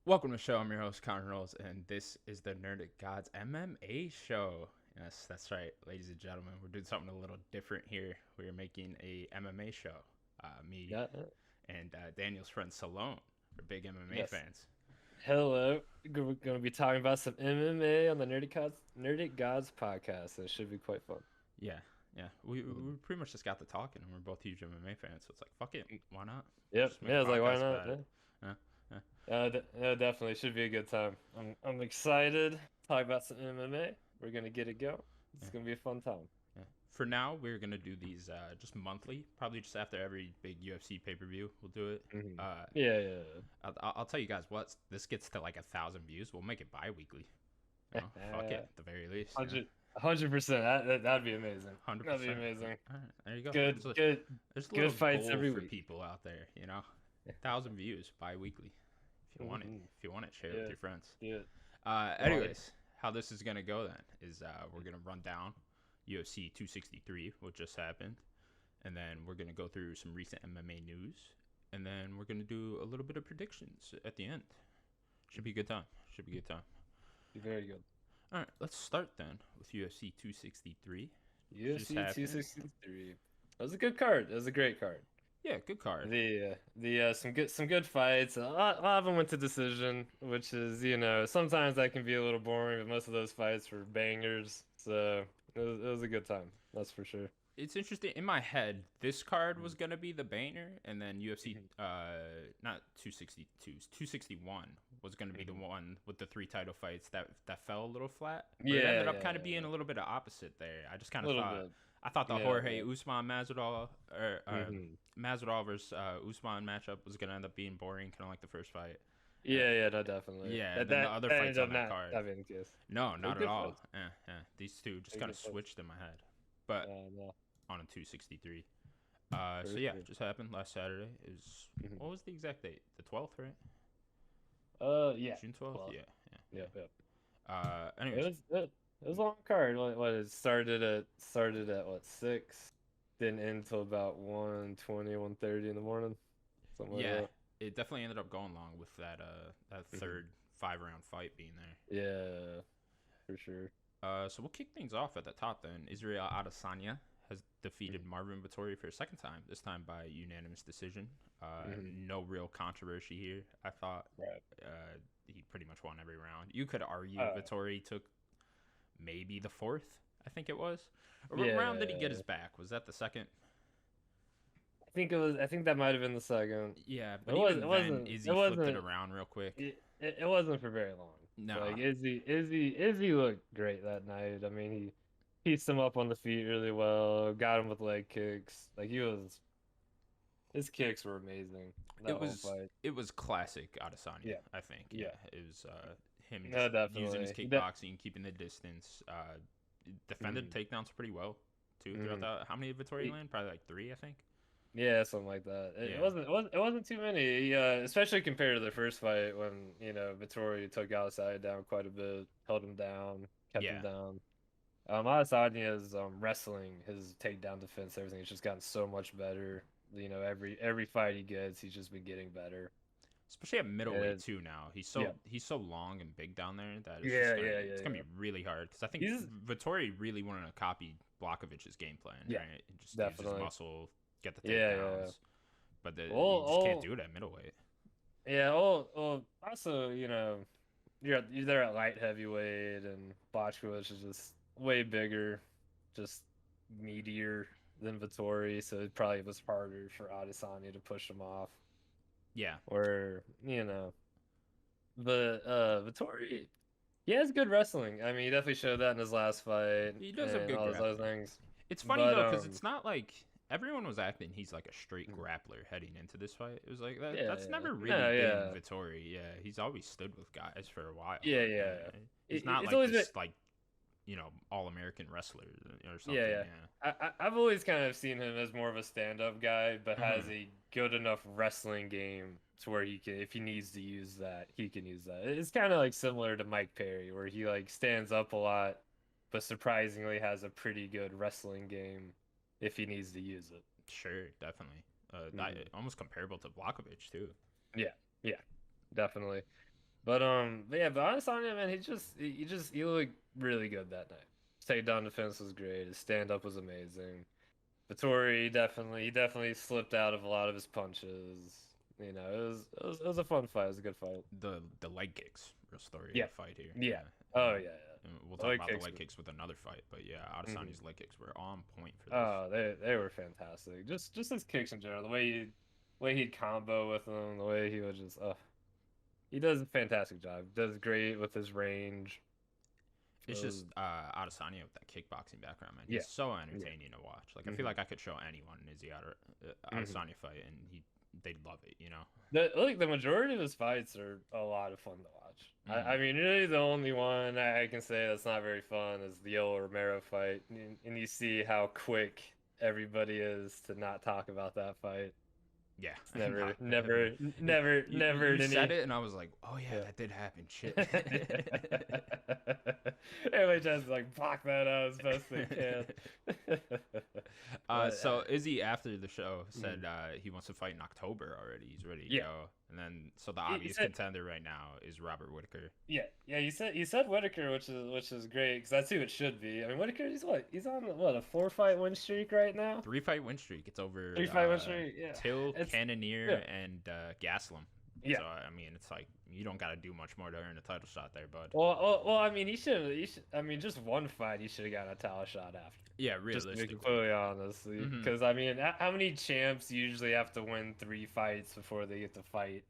Welcome to the show. I'm your host, Connor Knowles, and this is the Nerdic Gods MMA show. Yes, that's right, ladies and gentlemen. We're doing something a little different here. We're making a MMA show. Me Yeah. and Daniel's friend Sloan are big MMA Yes. fans. Hello. We're going to be talking about some MMA on the Nerdic Gods podcast. It should be quite fun. Yeah, yeah. We Mhm. pretty much just got to talking, and we're both huge MMA fans, so it's like, fuck it, why not? Yep. Just make Yeah, a I was like, why podcast not? about it. Yeah, yeah. Yeah, definitely should be a good time. I'm excited. Talk about some MMA. We're gonna get it going. Yeah. It's gonna be a fun time. Yeah. For now, we're gonna do these just monthly, probably just after every big UFC pay-per-view. We'll do it. Mhm. Uh, Yeah, I'll tell you guys what. This gets to like 1,000 views. We'll make it bi-weekly. You know, fuck it, yeah. at the very least. You know, 100%. That'd be amazing. hundred That'd be percent. amazing. All right, there you go. Good, good, There's a good little fights goal every for week. people out there. 1,000 views bi-weekly. If you want it, Mhm. share it with your friends. Yeah. Anyways, how this is gonna go then is we're gonna run down UFC 263, what just happened, and then we're gonna go through some recent MMA news, and then we're gonna do a little bit of predictions at the end. Should be a good time. Should be a good time. Very good. All right, let's start then with UFC 263. Just UFC happened. 263. That was a good card. That was a great card. Yeah, good card. The some good fights. A lot of them went to decision, which is sometimes that can be a little boring, but most of those fights were bangers. So it was a good time. That's for sure. It's interesting. In my head, this card was gonna be the banger, and then UFC, Mhm. not 262, 261 was gonna be the Mhm. one with the three title fights that fell a little flat. But it Yeah, ended up kind of yeah, being a little bit of opposite there. I just a kind of little thought, bit. I thought the Yeah, Jorge yeah. Usman Masvidal or Hmm. Masvidal versus Usman matchup was gonna end up being boring, kind of like the first fight. Uh, Yeah, no, definitely. yeah, and That then the that, other that fights ended on up that not card, not being the case. no, They're not at good all. fights. These two just They're kind of good fights. switched in my head, but No, on a 263. for So yeah, sure. just happened last Saturday. Mhm. What was the exact date? The 12th, right? Yeah. June 12th. Well, Yeah, yeah, yeah, yeah. yeah. It Anyways, was it, it was a long card. What it started at what 6, didn't end till about 1:20, 1:30 in the morning, something like yeah, that. it definitely ended up going long with that Hmm. third 5 round fight being there. Yeah, for sure. So we'll kick things off at the top then. Israel Adesanya has defeated Hmm. Marvin Vettori for a second time. This time by unanimous decision. Hmm. No real controversy here. I thought Right. he pretty much won every round. You could argue Uh, Vettori took maybe the fourth, I think it was. Or what round did he get yeah. his back? Was that the second? I think that might have been the second. Yeah, It but was. even It then, wasn't. It Izzy flipped it wasn't. around real quick. It wasn't for very long. Nah, Like Izzy looked great that night. I mean, he pieced him up on the feet really well. Got him with leg kicks. Like his kicks were amazing that it whole was fight. it was classic Adesanya. Yeah, I think. Yeah, yeah. it was him No, just using his definitely. kickboxing, keeping the distance. Defended Mhm. takedowns pretty well too throughout Mhm. that. How many did Vettori He- land? Probably like three, I think. Yeah, something like that. It Yeah, wasn't. It wasn't too many. Especially compared to the first fight when Vittori took Al down quite a bit, held him down, kept him yeah. down. Adesanya's wrestling, his takedown defense, everything has just gotten so much better. Every fight he gets, he's just been getting better. Especially at middleweight And too. Now yeah, he's so long and big down there that it's gonna yeah. be really hard because I think He's Vittori really wanted to copy Blachowicz game plan, yeah, right? And just use his definitely. muscle, get the Yeah. takedowns, but you Oh, just can't oh, do it at middleweight. yeah. Oh. Also, you're there at light heavyweight, and Blachowicz is just way bigger, just meatier than Vittori, so it probably was harder for Adesanya to push him off. Yeah, Or but Vittori, he has good wrestling. I mean, he definitely showed that in his last fight he does have and good all those other grappling. things. It's funny But though because it's not like everyone was acting he's like a straight mm, grappler heading into this fight. It was like that. yeah, That's never really no, been yeah, Vittori. Yeah, he's always stood with guys for a while. yeah. He's not It's like always been this like all American wrestler or something. yeah. Yeah. I've always kind of seen him as more of a stand-up guy, but has Hmm. a good enough wrestling game to where he can, if he needs to use that, he can use that. It's kind of like similar to Mike Perry, where he like stands up a lot, but surprisingly has a pretty good wrestling game if he needs to use it. Sure, definitely. Mhm. Almost comparable to Blachowicz too. Yeah, yeah, definitely. But yeah, but honest on him, man, he looked really good that night. His takedown defense was great. His stand up was amazing. Vittori he definitely slipped out of a lot of his punches. You know, it was a fun fight. It was a good fight. The leg kicks, real story of Yeah, the fight here. yeah. And, Oh yeah, yeah. and we'll The talk leg about the kicks leg were- kicks with another fight, but yeah, Mhm. Adesanya's leg kicks were on point for this. Oh, they were fantastic. Just his kicks in general, the way he'd combo with them, the way he would just he does a fantastic job. Does great with his range. It's So, just Adesanya with that kickboxing background, man. He's yeah, so entertaining to watch. Like I feel Mhm. like I could show anyone an Izzy Adesanya fight, and they'd love it, you know. the majority of his fights are a lot of fun to watch. I mean, really, the only one I can say that's not very fun is the Yoel Romero fight, and you see how quick everybody is to not talk about that fight. Yeah, It's never, Not- never, never, You, never. you in said any- it, and I was like, oh yeah, Yeah. that did happen. Shit. Everybody tries to like block that out as best they can. So Izzy after the show said he wants to fight in October already. He's ready to Yeah. go. And then so the He obvious said- contender right now is Robert Whitaker. Yeah, you said Whitaker, which is great because that's who it should be. I mean, Whitaker, he's on a 4-fight win streak right now. 3-fight win streak. It's over 3-fight win streak, yeah. Till, It's- Cannonier, yeah. and Gaslam. Yeah. So I mean, it's like you don't got to do much more to earn a title shot there, bud. Well, I mean, he should. I mean, just one fight, he should have gotten a title shot after. Yeah, Just to be realistically. completely honest, Mhm. because I mean, how many champs usually have to win 3 fights before they get to fight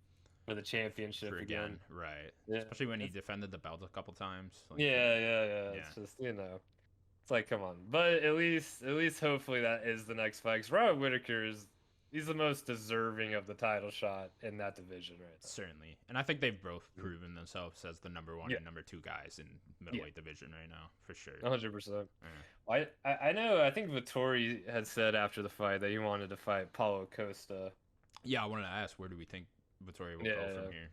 for the championship For again? right? Yeah. Especially when he It's- defended the belt a couple times. Like, Yeah. It's just it's like come on. But at least hopefully that is the next fight. Because Robert Whitaker he's the most deserving of the title shot in that division right now. Certainly, and I think they've both proven themselves as the number 1 Yeah. and number 2 guys in middleweight division right now, for sure. 100%. Yeah. I know. I think Vittori had said after the fight that he wanted to fight Paulo Costa. Yeah, I wanted to ask, where do we think Vittoria will go Yeah. from here?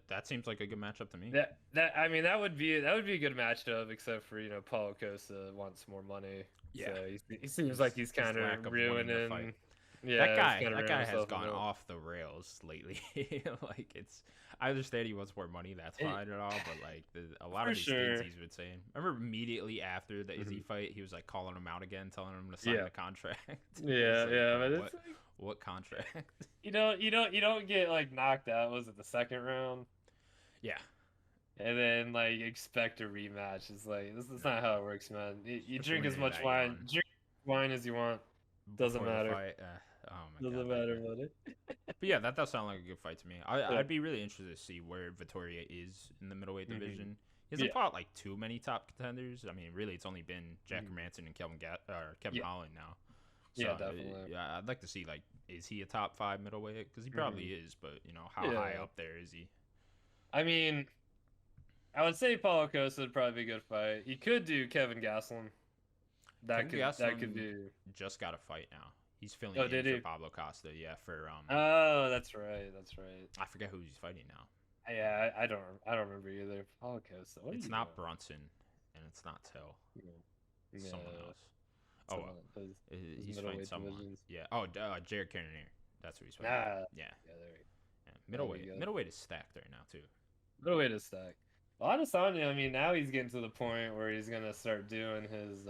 That seems like a good matchup to me. That would be a good matchup, except for Paulo Costa wants more money. Yeah. So he seems like he's His kind lack of of wanting to ruining. fight. Yeah, that he's kinda guy ruining has himself a gone bit. off the rails lately. Like I understand he wants more money. That's fine and all, but like a lot For of these sure. things he's been saying. Remember immediately after the Izzy fight, he was like calling him out again, telling him to sign Yeah. the contract. Yeah, It's like, yeah, but what, it's like, what contract? you don't get like knocked out. Was it the second round? Yeah. And then like expect a rematch. It's like this is not how it works, man. You Especially drink when as you're much that wine, young. drink as much wine as you want. Doesn't Before the matter. fight, oh my Doesn't God, that matter, guy. buddy. But yeah, that does sound like a good fight to me. Yeah. I'd be really interested to see where Vittoria is in the middleweight Mhm. division. He hasn't Yeah. fought like too many top contenders. I mean, really, it's only been Jack Mhm. Hermanson and Kevin Yeah. Holland now. Yeah, So, definitely. Yeah, I'd like to see like, is he a top 5 middleweight? Because he probably is, but how Yeah. high up there is he? I mean, I would say Paulo Costa would probably be a good fight. You could do Kevin Gastelum. That Kevin could Gastelum be. Just got a fight now. He's filling Oh, in did for he? Pablo Costa. Yeah, for Oh, that's right. I forget who he's fighting now. Yeah, I don't remember either. Paulo Costa. What are It's you not doing? Brunson, and it's not Till. Yeah. Someone else. Someone Oh, his he's fighting middleweight someone. divisions. Yeah. Oh, Jared Cannonier. That's who he's fighting. Nah. Yeah. Yeah, there we go. Yeah. Middleweight. go. Middleweight is stacked right now too. Middleweight is stacked. Well, Adesanya, I mean, now he's getting to the point where he's gonna start doing his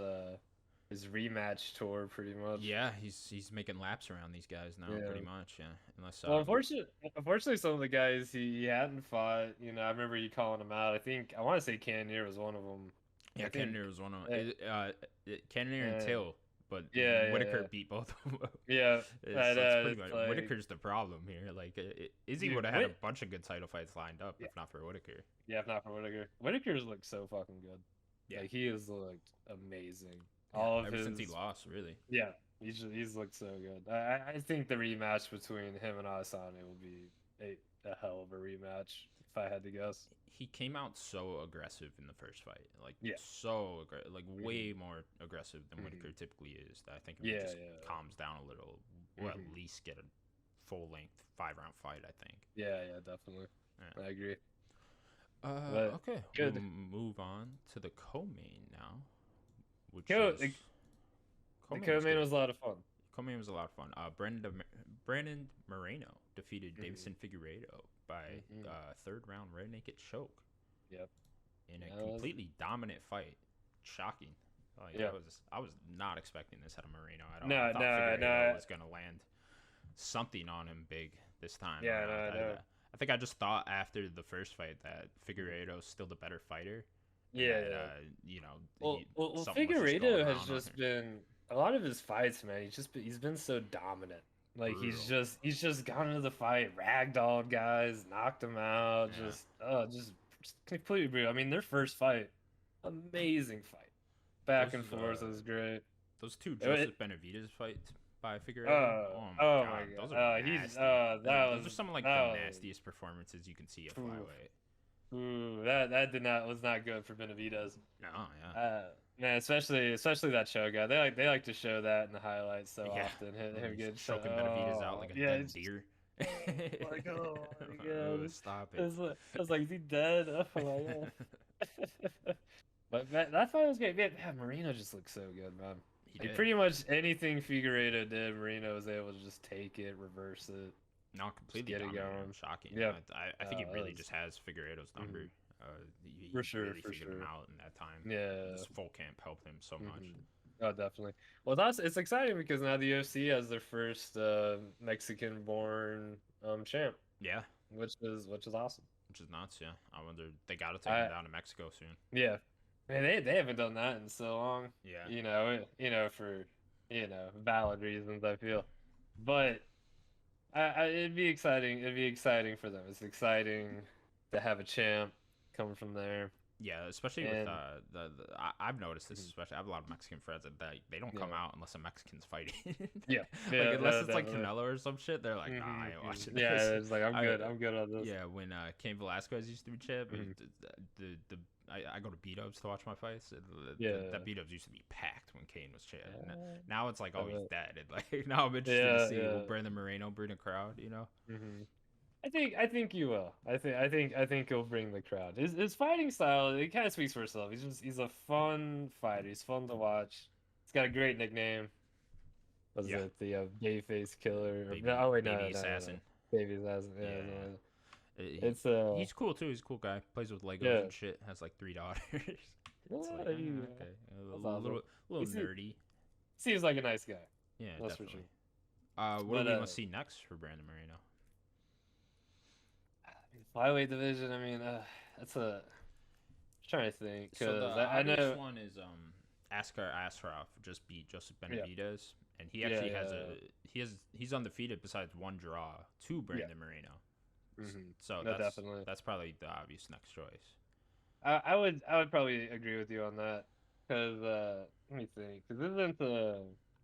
rematch tour, pretty much. Yeah, he's making laps around these guys now, Yeah. pretty much. Yeah. Unless Well, unfortunately, some of the guys he hadn't fought. I remember you calling him out. I want to say Cannonier was one of them. yeah, I think- Cannonier was one of Yeah. Cannonier and Yeah. Till, but Yeah, Whitaker yeah. beat both of them. Yeah, It's pretty much like- Whitaker's the problem here. Like, Izzy Dude, would have had a Whit- bunch of good title fights lined up Yeah. if not for Whitaker. yeah, if not for Whitaker. Whitaker's looked so fucking good. Yeah. Like he has looked amazing. Yeah, All of ever his since he lost, really. Yeah, he's looked so good. I think the rematch between him and Adesanya will be a hell of a rematch if I had to guess. He came out so aggressive in the first fight, like Yeah. so like way more aggressive than Whitaker typically is. That I think if he Yeah, just yeah. calms down a little, we'll at Mhm. least get a full length 5-round fight. I think. Yeah, definitely. Yeah. I agree. Okay, good. we'll move on to the co-main now, which Co- is the co-main co-main was a lot of fun. Co-main was a lot of fun. Brandon Moreno defeated Davison Figueiredo by third round rear naked choke. Yep. In a completely dominant fight. Shocking. Like, I was not expecting this out of Moreno at all. I thought Figueiredo was gonna land something on him big this time. I think I just thought after the first fight that Figueiredo's still the better fighter. Yeah. You know. Well, Figueiredo has just been a lot of his fights, man. He's been so dominant. Like brutal. he's just gone into the fight, ragdolled guys, knocked them out, just completely brutal. I mean, their first fight, amazing fight. Back and forth, it was great. Those two Joseph Benavidez fights by Figueiredo. Oh my god. Those are nasty. Those are some of like the nastiest performances you can see at flyweight. Ooh, that was not good for Benavidez. No, yeah. Man, especially that show guy. They like to show that in the highlights so often. Him getting choking Benavidez out like a dead deer. Like, oh my god. Stop it. I was like, is he dead? Oh my god. But that fight was great. Man, Moreno just looked so good, man. Like, pretty much anything Figueiredo did, Moreno was able to just take it, reverse it. Not completely get it going. Shocking. Yeah, I think he really just has Figueiredo's number. He for sure, really figured him out in that time. Yeah, this full camp helped him so much. Oh, definitely. Well, it's exciting because now the UFC has their first Mexican-born champ. Yeah, which is awesome. Which is nuts. Yeah, I wonder they got to take him down to Mexico soon. Yeah, man, they haven't done that in so long. Yeah, for valid reasons, I feel, but it'd be exciting. It'd be exciting for them. It's exciting to have a champ come from there. Yeah, especially with I've noticed this. Especially, I have a lot of Mexican friends that they don't come out unless a Mexican's fighting. Like, unless it's like Canelo or some shit, they're like, nah, I ain't watching this. Yeah, it's like I'm good on this. Yeah, when Cain Velasquez used to be champ, I go to B-dubs to watch my fights. That B-dubs used to be packed when Cain was champ. Now it's like, oh, he's dead. And like now I'm interested to see will Brandon Moreno bring a crowd. I think you will. I think he'll bring the crowd. His fighting style, it kind of speaks for itself. He's a fun fighter. He's fun to watch. He's got a great nickname. Was it the Gay Face Killer? Baby Assassin. Baby Assassin. Yeah. He's cool too. He's a cool guy. Plays with Legos and shit. Has like 3 daughters. Okay. A little nerdy. Seems like a nice guy. Yeah, that's definitely. For sure. What do we want to see next for Brandon Moreno? Flyweight division. I mean, that's a. I'm trying to think because I know one is Askar Askarov just beat Joseph Benavidez, and he actually he's undefeated besides 1 draw to Brandon Moreno. So that's probably the obvious next choice. I would probably agree with you on that because let me think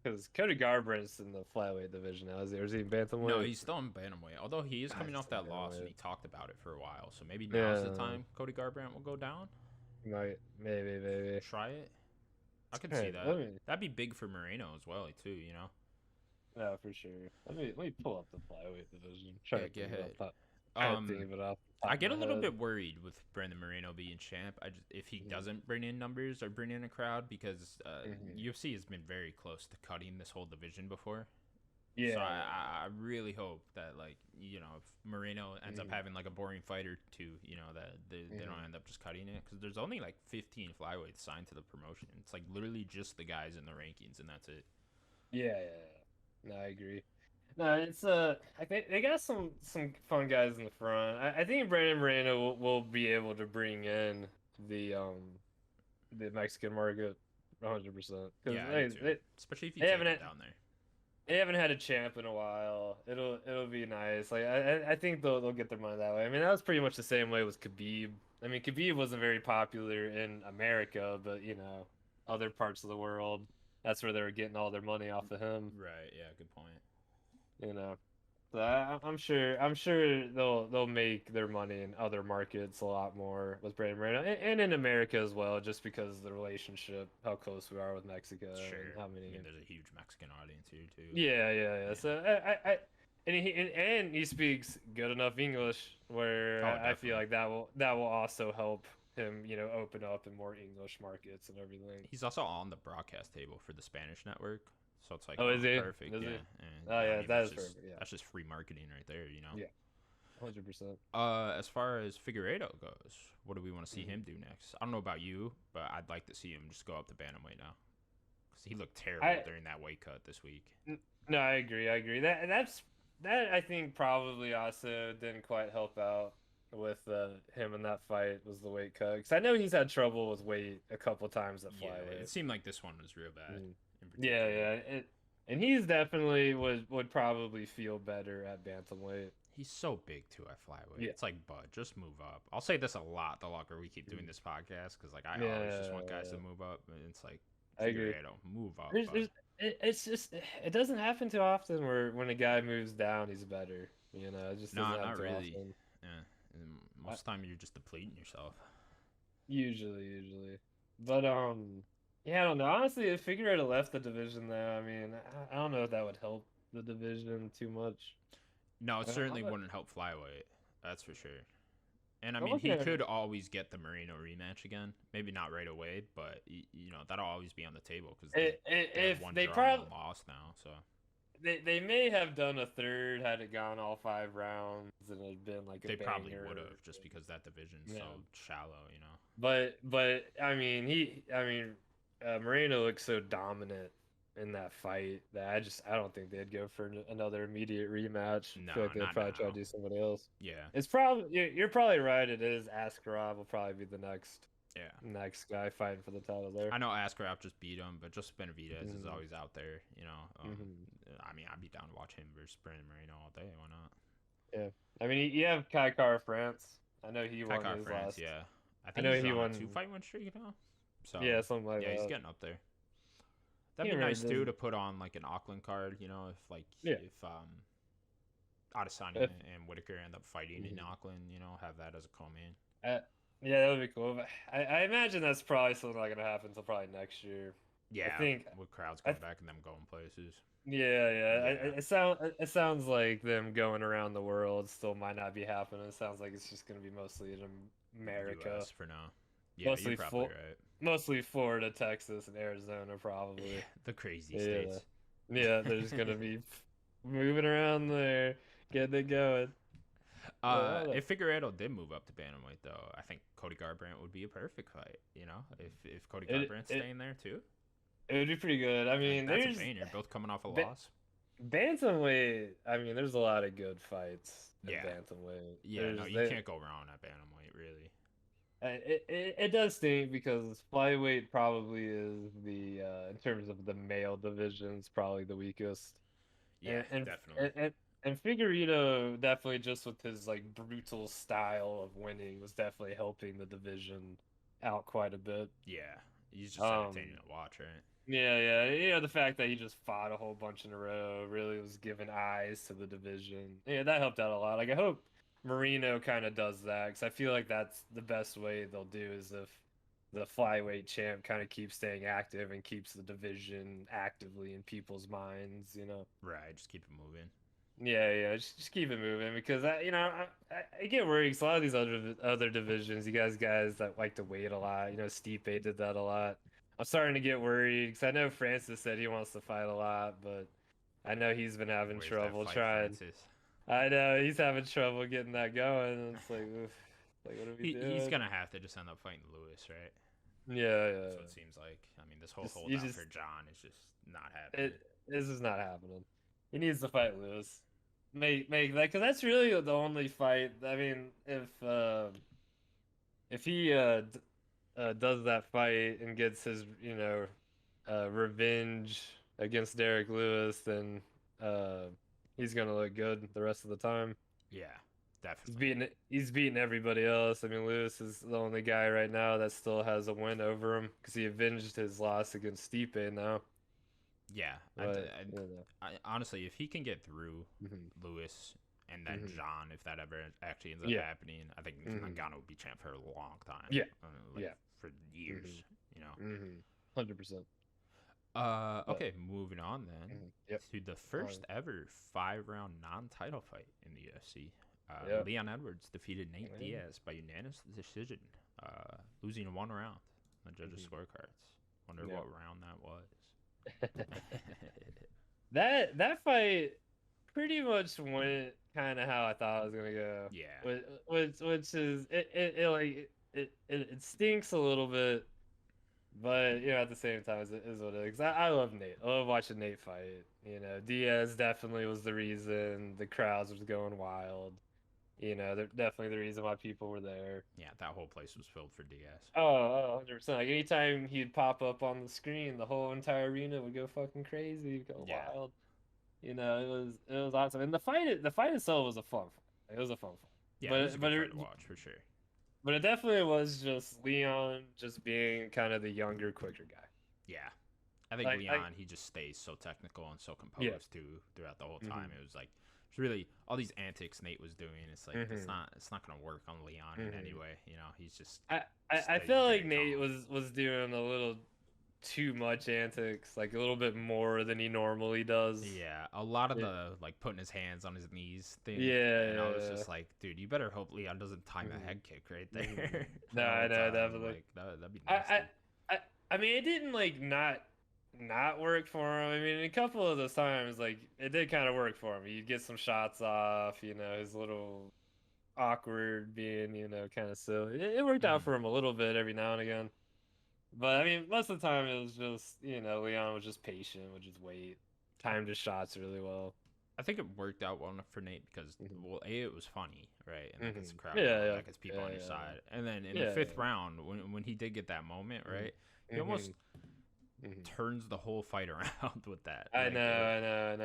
because Cody Garbrandt's in the flyweight division now. Is he bantamweight? No, he's still in bantamweight. Although he is coming off that loss and he talked about it for a while, so maybe now's the time Cody Garbrandt will go down. Maybe try it. I could see that. That'd be big for Moreno as well, too. Yeah, for sure. Let me pull up the flyweight division. Try to get it. I get a little bit worried with Brandon Moreno being champ. If he doesn't bring in numbers or bring in a crowd, because UFC has been very close to cutting this whole division before. Yeah. So I really hope that if Moreno ends up having like a boring fight or two, that they don't end up just cutting it, because there's only like 15 flyweights signed to the promotion. It's like literally just the guys in the rankings and that's it. Yeah. No, I agree. No, it's I think they got some fun guys in the front. I think Brandon Moreno will be able to bring in the Mexican market 100%. Yeah, especially if you take it down there. They haven't had a champ in a while. It'll be nice. Like I think they'll get their money that way. I mean, that was pretty much the same way with Khabib. I mean, Khabib wasn't very popular in America, but other parts of the world, that's where they were getting all their money off of him. Right. Yeah. Good point. So I'm sure they'll make their money in other markets a lot more with Brandon Moreno and in America as well, just because of the relationship, how close we are with Mexico. Sure. And how many? There's a huge Mexican audience here too. Yeah. So and he speaks good enough English where I feel like that will also help him, open up in more English markets and everything. He's also on the broadcast table for the Spanish network. So it's like, Oh, is he? perfect. Is Yeah. he? And Oh I yeah, mean, that is perfect. Yeah. that's just free marketing right there, you know. Yeah. 100%. As far as Figueiredo goes, what do we want to see him do next? I don't know about you, but I'd like to see him just go up to bantamweight now, because he looked terrible I during that weight cut this week. no, I agree. I agree. That I think probably also didn't quite help out with him in that fight was the weight cut. Because I know he's had trouble with weight a couple times at Yeah, it flyweight. seemed like this one was real bad Mm. in Yeah, particular. yeah. And he's definitely would probably feel better at bantamweight. He's so big too at flyweight. Yeah. It's like, bud, just move up. I'll say this a lot the longer we keep doing this podcast, because like I always just want guys to Yeah, move up. And it's like, I agree. Figueiredo, move up, There's, bud. there's, it's just it doesn't happen too often where when a guy moves down, he's better. You know, it just doesn't No, happen not too really. often. Yeah, and most of the time you're just depleting yourself. Usually. But yeah, I don't know. Honestly, if Figueroa left the division though, I mean, I don't know if that would help the division too much. No, it certainly I'm wouldn't help flyweight. That's for sure. And I mean, looking he at could always get the Moreno rematch again. Maybe not right away, but you know that'll always be on the table because they have if one they draw probably and one loss now. So they may have done a third had it gone all 5 rounds and it had been like a they probably banger. would have, just because that division's Yeah. so shallow, you know. But I mean Moreno looked so dominant in that fight that I don't think they'd go for another immediate rematch. No, I feel like they'd not probably try now. to do somebody else. Yeah, It's probably you're probably right. It is Askarov will probably be the next yeah. guy fighting for the title there. I know Askarov just beat him, but just Benavidez is Mhm. always out there, you know. Mhm. I mean, I'd be down to watch him versus Brandon Moreno all day. Why not? Yeah, I mean you have Kai Kara France. I know he won Kaikar his France, last. yeah. I I think know he's he on a won. 2-fight win streak now. So Yeah, something like yeah, he's that. getting up there. That'd He be nice really too does. to put on like an Auckland card, you know, Yeah. if Adesanya If, and Whitaker end up fighting in Mhm. Auckland, you know, have that as a co-main. Yeah, that would be cool. But I imagine that's probably something not gonna happen until probably next year. I Yeah, think. with crowds I coming back and them going places. Yeah, yeah. Yeah, It sounds like them going around the world still might not be happening. It sounds like it's just gonna be mostly in America, U.S. for now. Yeah, you're mostly probably right. mostly Florida, Texas, and Arizona, probably. Yeah, the crazy Yeah, states. yeah. They're just gonna be moving around there, getting it going. But I don't know. If Figueiredo did move up to bantamweight, though, I think Cody Garbrandt would be a perfect fight. You know, if Cody Garbrandt's It staying there too, it would be pretty good. I mean, that's a there's banger. Both coming off a ba- loss. bantamweight. I mean, there's a lot of good fights in Yeah, bantamweight. yeah. No, you can't go wrong at bantamweight, really. It does stink because flyweight probably is the in terms of the male divisions probably the weakest. Yeah, definitely. And Figueiredo definitely just with his like brutal style of winning was definitely helping the division out quite a bit. Yeah, he's just entertaining to watch, right? Yeah. You know, the fact that he just fought a whole bunch in a row really was giving eyes to the division. Yeah, that helped out a lot. Like I hope Marino kind of does that because I feel like that's the best way they'll do is if the flyweight champ kind of keeps staying active and keeps the division actively in people's minds, you know. Right, just keep it moving. Yeah, just keep it moving because I get worried 'cause a lot of these other divisions, you guys that like to wait a lot. You know, Stipe did that a lot. I'm starting to get worried because I know Francis said he wants to fight a lot, but I know he's been having Where's trouble that fight, trying. Francis? I know he's having trouble getting that going. And it's like, oof, like what are we He's doing? gonna have to just end up fighting Lewis, right? Yeah. That's what it seems like. I mean, this whole Just, holdout for John is just not happening. this is not happening. He needs to fight Lewis. Make that because that's really the only fight. I mean, if he does that fight and gets his revenge against Derek Lewis, then he's gonna look good the rest of the time. Yeah, definitely. He's beating everybody else. I mean, Lewis is the only guy right now that still has a win over him because he avenged his loss against Stipe now. Yeah, But, honestly, if he can get through Lewis and then John, if that ever actually ends up happening, I think Ngannou will be champ for a long time. Yeah, for years. You know. 100%. Okay, moving on then to the first ever 5-round non-title fight in the UFC. Leon Edwards defeated Nate Diaz by unanimous decision, losing 1 round on the judges' scorecards. Wonder what round that was. That fight pretty much went kind of how I thought it was gonna go. Yeah. Which is it like it stinks a little bit, but you know at the same time is what it is. I love Nate. I love watching Nate fight. You know, Diaz definitely was the reason the crowds was going wild. You know, they're definitely the reason why people were there. Yeah, that whole place was filled for Diaz. Oh, 100%. Like anytime he'd pop up on the screen, the whole entire arena would go fucking crazy, go Yeah. wild. You know, it was awesome. And the fight itself was a fun fight. It was a fun fight. Yeah, But it was a but good it, fight to watch for sure. but it definitely was just Leon just being kind of the younger, quicker guy. Yeah. I think Leon, he just stays so technical and so composed too throughout the whole time. It was like it's really all these antics Nate was doing. It's like it's not gonna work on Leon in any way. You know, he's just. I feel like Nate was doing a little too much antics, like a little bit more than he normally does. Yeah, a lot of the like putting his hands on his knees thing. Yeah, and I was just like, dude, you better hope Leon doesn't time a head kick right there. No, I know, definitely. Like, that'd be nasty. I mean, it didn't like not work for him. I mean, a couple of those times, like it did kind of work for him. He'd get some shots off, you know, his little awkward being, you know, kind of silly. It worked out for him a little bit every now and again. But I mean, most of the time it was just, you know, Leon was just patient, would just wait, timed his shots really well. I think it worked out well enough for Nate because, well, it was funny, right? And like, it's a crowd, like it's people on your side. And then in the fifth round, when he did get that moment, right, he almost turns the whole fight around with that. I know.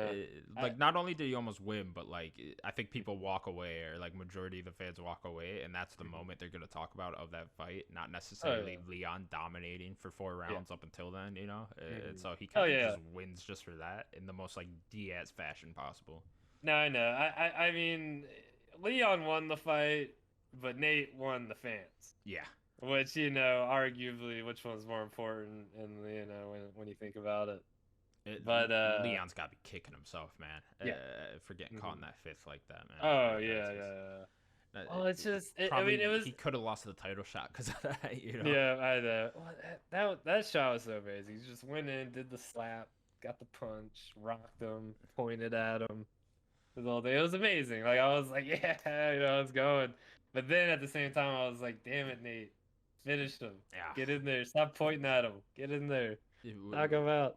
Like, not only did he almost win, but like I think people walk away, or like majority of the fans walk away, and that's the moment they're gonna talk about of that fight, not necessarily Leon dominating for 4 rounds up until then, you know. And so he kind of just wins just for that in the most like Diaz fashion possible. No, I know. I mean, Leon won the fight, but Nate won the fans. Yeah. Which, you know, arguably, which one's more important, and you know, when you think about it. But Leon's got to be kicking himself, man. For getting caught in that fifth like that, man. Oh yeah. Well, it's just. I mean, it was. He could have lost the title shot because of that, you know. Yeah, I know. Well, that shot was so amazing. He just went in, did the slap, got the punch, rocked him, pointed at him. It was amazing. Like I was like, yeah, you know, it's going. But then at the same time, I was like, damn it, Nate. Finish him. Yeah. Get in there. Stop pointing at him. Get in there. Knock him out.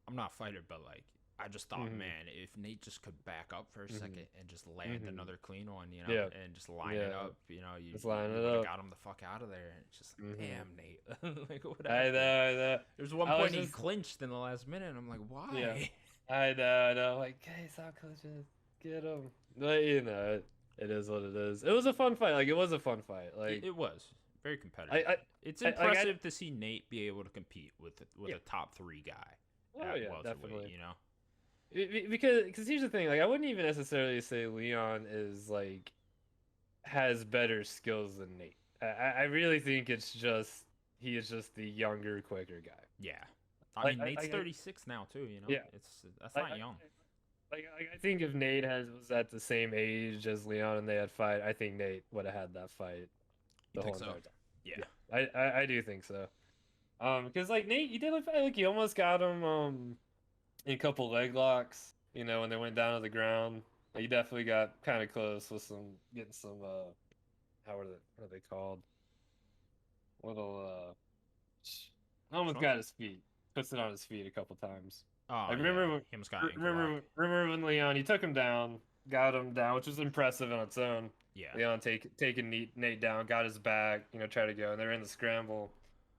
I'm not a fighter, but like I just thought, man, if Nate just could back up for a second and just land another clean one, you know, and just line it up, you know, you got him the fuck out of there. And it's just like, damn, Nate. Like, what I know. There's one point he clinched in the last minute, and I'm like, why? Yeah. I know. Like, hey, stop clinching. Get him. But, you know, it is what it is. It was a fun fight. Like, it was a fun fight. Like it was. Very competitive. It's impressive to see Nate be able to compete with a top 3 guy. Oh yeah, definitely. You know, because here's the thing. Like, I wouldn't even necessarily say Leon is like has better skills than Nate. I really think he is just the younger, quicker guy. Yeah, I mean Nate's 36 now too. You know, that's not young. I think if Nate was at the same age as Leon and they had fight, I think Nate would have had that fight. You think so? Yeah. I do think so. Because like Nate, he did like he almost got him in a couple leg locks. You know, when they went down to the ground, he definitely got kind of close with getting some what are they called? Little almost got his feet. Puts it on his feet a couple times. Oh, like, remember when Leon, he took him down, got him down, which was impressive on its own. Yeah. Leon taking Nate down, got his back, you know, tried to go, and they're in the scramble.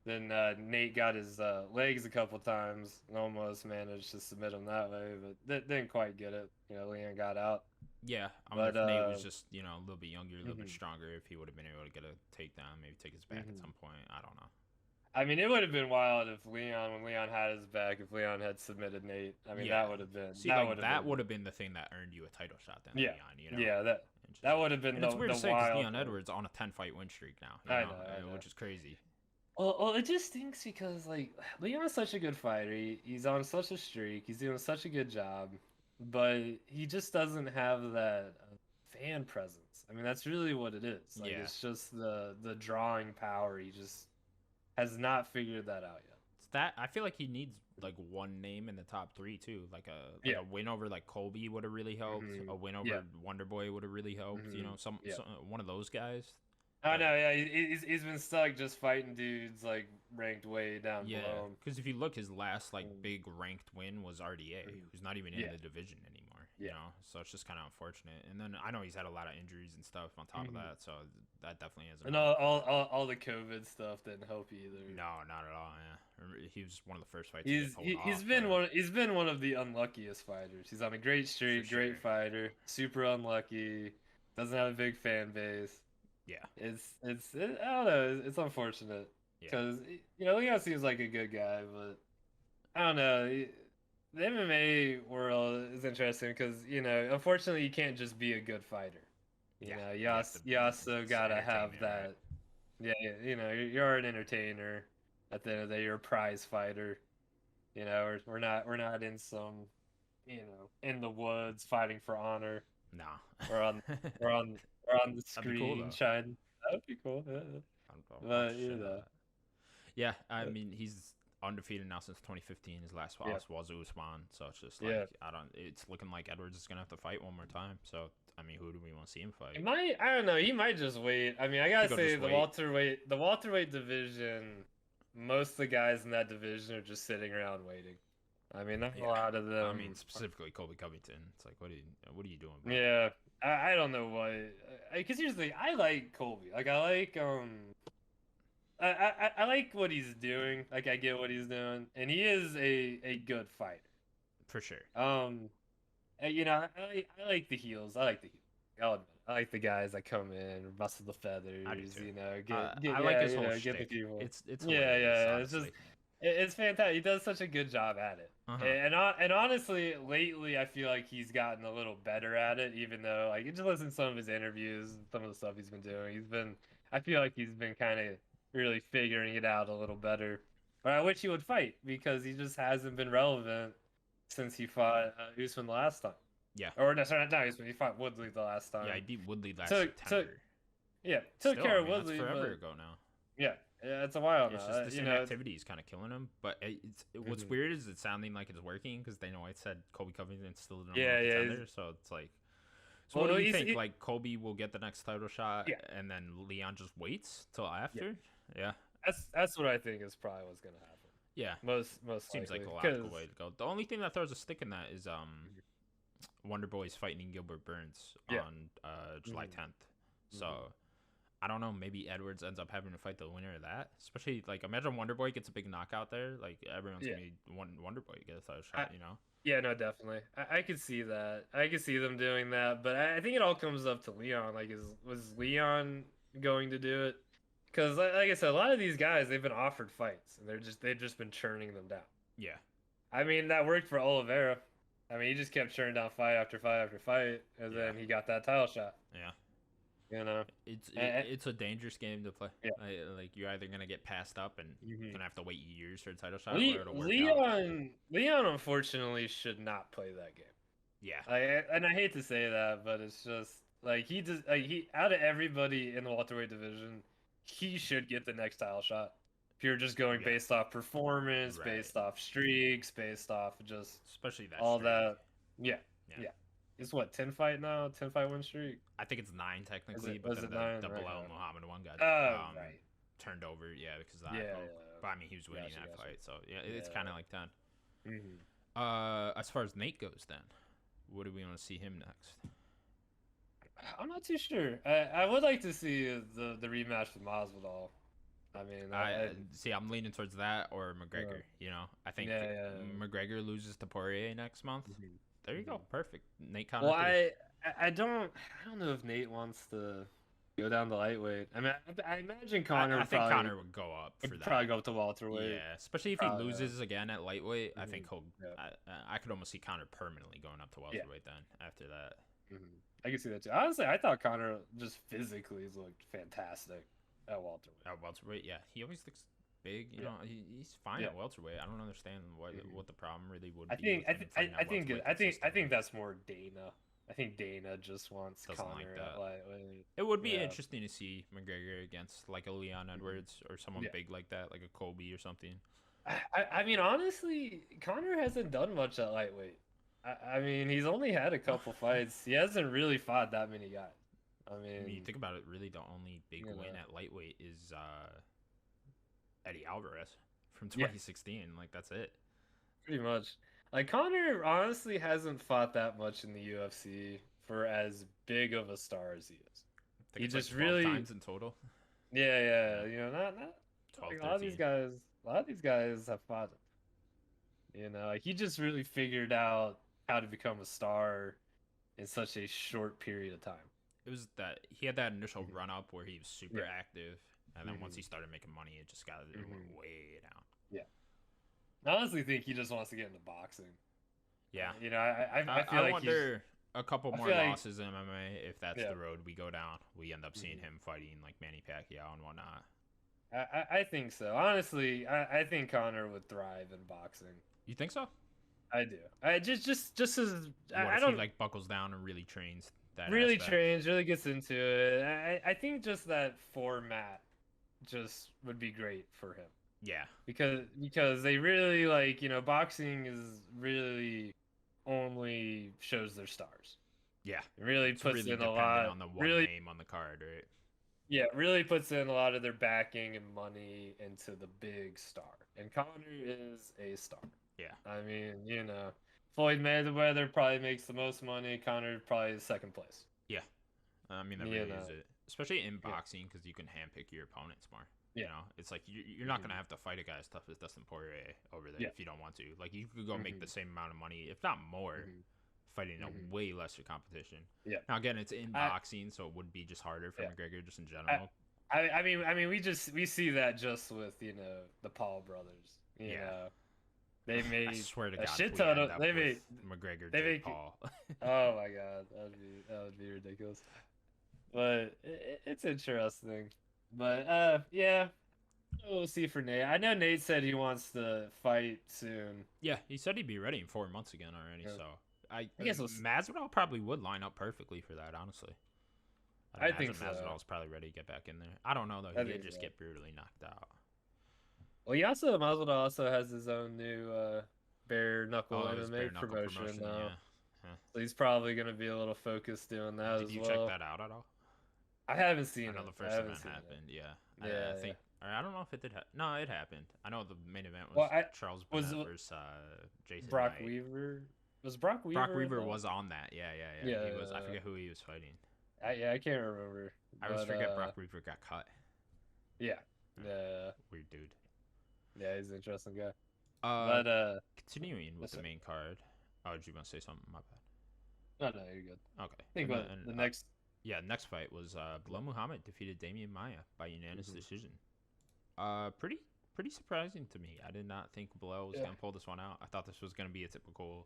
Then Nate got his legs a couple times and almost managed to submit him that way, but didn't quite get it. You know, Leon got out. Yeah, I wonder if Nate was just, you know, a little bit younger, a little bit stronger, if he would have been able to get a takedown, maybe take his back at some point. I don't know. I mean, it would have been wild if when Leon had his back, if Leon had submitted Nate. I mean, that would have been. See, that would have been the thing that earned you a title shot then, Leon, you know? Yeah, that would have been it's weird to say because Leon Edwards on a 10-fight win streak now, I know. Which is crazy. Well, it just stinks because, like, Leon's such a good fighter. He's on such a streak. He's doing such a good job. But he just doesn't have that fan presence. I mean, that's really what it is. Like, it's just the drawing power. He just has not figured that out yet. That I feel like he needs like one name in the top three too. Like a win over like Colby would have really helped. A win over Wonder Boy would have really helped. You know, some one of those guys. I know, yeah. He's been stuck just fighting dudes like ranked way down below him. Because if you look, his last like big ranked win was RDA, who's not even in the division anymore. You know, so it's just kind of unfortunate. And then I know he's had a lot of injuries and stuff on top of that, so that definitely hasn't. And all the COVID stuff didn't help either. No, not at all. Yeah, he was one of the first fights. He's been one of the unluckiest fighters. He's on a great streak, great fighter, super unlucky, doesn't have a big fan base. Yeah, it's I don't know. It's unfortunate because Leon seems like a good guy, but I don't know. The MMA world is interesting because unfortunately, you can't just be a good fighter. You also gotta have that. Right? Yeah, you're an entertainer. At the end of the day, you're a prize fighter. We're not in some, in the woods fighting for honor. Nah, we're on the screen cool, shining. That'd be cool. Yeah. But yeah, I mean he's undefeated now since 2015. His last loss was Usman, so it's just like it's looking like Edwards is gonna have to fight one more time. So I mean, who do we want to see him fight? I don't know. He might just wait. I mean, I gotta say the welterweight division. Most of the guys in that division are just sitting around waiting. I mean, not a lot of them. I mean, specifically Colby Covington. It's like, what are you doing, bro? Yeah, I don't know what. Because here's the thing, I like Colby. Like, I like I like what he's doing. Like, I get what he's doing, and he is a good fighter. For sure. I like the heels. I'll admit it. I like the guys that come in, rustle the feathers. I do too. I like his whole shtick. It's It's just it's fantastic. He does such a good job at it. And honestly, lately I feel like he's gotten a little better at it. Even though you just listen to some of his interviews, and some of the stuff he's been doing. I feel like he's been kind of really figuring it out a little better. But I wish he would fight because he just hasn't been relevant since he fought Usman last time. Yeah. Or not Usman. He fought Woodley the last time. Yeah, he beat Woodley last September. Took care of Woodley. That's forever ago now. Yeah, it's a while now. It's just this inactivity is kind of killing him. But what's weird is it's sounding like it's working because they know I said Colby Covington's still the number one contender. So it's like, what do you think? Like Colby will get the next title shot, and then Leon just waits till after. Yeah. That's what I think is probably what's gonna happen. Yeah. Most seems like the logical way to go. The only thing that throws a stick in that is Wonder Boy's fighting Gilbert Burns on July 10th. So I don't know. Maybe Edwards ends up having to fight the winner of that. Especially imagine Wonder Boy gets a big knockout there. Like everyone's gonna be Wonder Boy gets a shot. Yeah, no, definitely. I could see that. I could see them doing that. But I think it all comes up to Leon. Was Leon going to do it? Because like I said, a lot of these guys they've been offered fights and they've just been churning them down. Yeah. I mean that worked for Oliveira. I mean, he just kept churning down fight after fight after fight, and then he got that title shot. Yeah. It's a dangerous game to play. Yeah. Like you're either gonna get passed up and you're gonna have to wait years for a title shot, or it'll work out. Leon unfortunately should not play that game. Yeah. And I hate to say that, but it's just he out of everybody in the welterweight division, he should get the next title shot. If you're just going based off performance, based off streaks, based off just especially that all streak. that. Yeah. It's what 10 fight now, 10 fight win streak. I think it's 9 technically, but then the Bilal Muhammad one got turned over. Yeah, because of that. But I mean, he was winning that fight, so it's kind of like 10. As far as Nate goes, then what do we want to see him next? I'm not too sure. I would like to see the rematch with Masvidal. I mean, I'm leaning towards that or McGregor. I think McGregor loses to Poirier next month. There you go, perfect. Nate Conor. Well, I don't know if Nate wants to go down to lightweight. I mean, I imagine Conor. I think Conor would go up for that. Probably go up to welterweight. Yeah, especially if he loses again at lightweight. I think he'll. I could almost see Conor permanently going up to welterweight then after that. I can see that too. Honestly, I thought Conor just physically looked fantastic at welterweight. At welterweight, yeah, he always looks big. You know, he's fine at welterweight. I don't understand what the problem really would be. I think that's more Dana. I think Dana just wants Conor at lightweight. It would be interesting to see McGregor against like a Leon Edwards or someone big like that, like a Colby or something. I mean, honestly, Connor hasn't done much at lightweight. I mean, he's only had a couple fights. He hasn't really fought that many guys. I I mean, you mean, think about it, really, the only big you win know, at lightweight is Eddie Alvarez from yeah, 2016. Like, that's it. pretty much. Like Connor honestly hasn't fought that much in the UFC for as big of a star as he is. I think He it's like just 12 really, times in total. yeah, Yeah, not 12, like a lot of these 13. guys. A lot of these guys have fought him. Like he just really figured out how to become a star in such a short period of time. It was that he had that initial Mhm. run up where he was super Yeah. active, and then once he Hmm. started making money, it went Hmm. way down. Yeah. I honestly think he just wants to get into boxing. Yeah, I feel I like wonder a couple I more feel like, losses in MMA if that's yeah. the road we go down. We end up seeing Mhm. him fighting like Manny Pacquiao and whatnot. I think so. Honestly, I think Connor would thrive in boxing. You think so? I do. I just as What I if he don't like buckles down and really trains that really aspect? trains, really gets into it. I think just that format just would be great for him Yeah, because they really like boxing is really only shows their stars. yeah. It really It's puts really in a dependent lot. on the one Really, name on the card, right? yeah, really puts in a lot of their backing and money into the big star. And Connor is a star. Yeah, I mean, Floyd Mayweather probably makes the most money. Connor probably is second place. yeah. I mean, that You really is know, it, especially in yeah, boxing because you can handpick your opponents more. yeah, It's like you're not hmm, gonna have to fight a guy as tough as Dustin Poirier over there yeah, if you don't want to. Like you could go make hmm, the same amount of money, if not more, hmm, fighting a hmm, way lesser competition. yeah. Now again, it's in I, boxing, so it would be just harder for yeah. McGregor just in I, general. I mean, we see that just with the Paul brothers. Yeah, They I made swear to a God, if shit we ton end of. up They with made McGregor they Jake make. Paul, Oh my god, that would be ridiculous. But it's interesting. But yeah, we'll see for Nate. I know Nate said he wants to fight soon. yeah, he said he'd be ready in 4 months again already. Yeah. So I I guess Masvidal probably would line up perfectly for that, honestly. I'd I imagine think so. Masvidal's probably ready to get back in there. I don't know though. I He did think just so. get brutally knocked out. Well, he also Masvidal also has his own new bare knuckle Oh, it was MMA bare knuckle promotion promotion. now. Yeah. Huh. So he's probably gonna be a little focused doing that Did as you check well. that out at all? I haven't seen I know it. the I first haven't event seen it. happened. Yeah. I Yeah, yeah. think. Or I don't know if it did. No, it happened. I know the main event was Well, I Charles was Burnett versus Jason Brock Knight. Weaver. Was Brock Brock Weaver in Weaver that? was on that. Yeah, yeah, yeah. He was. I Yeah, forget who he was fighting. I can't remember. I always But forget Brock Weaver got cut. yeah, Yeah, yeah, weird dude. yeah. He's an interesting guy. Uh, But continuing with that's the it. main card. Oh, did you want to say something? My No, no, you're good. bad. Okay. I think And what then, the next. yeah, next fight was Bilal Muhammad defeated Damian Maya by unanimous Mhm. decision. Pretty surprising to me. I did not think Bilal was Yeah. gonna pull this one out. I thought this was gonna be a typical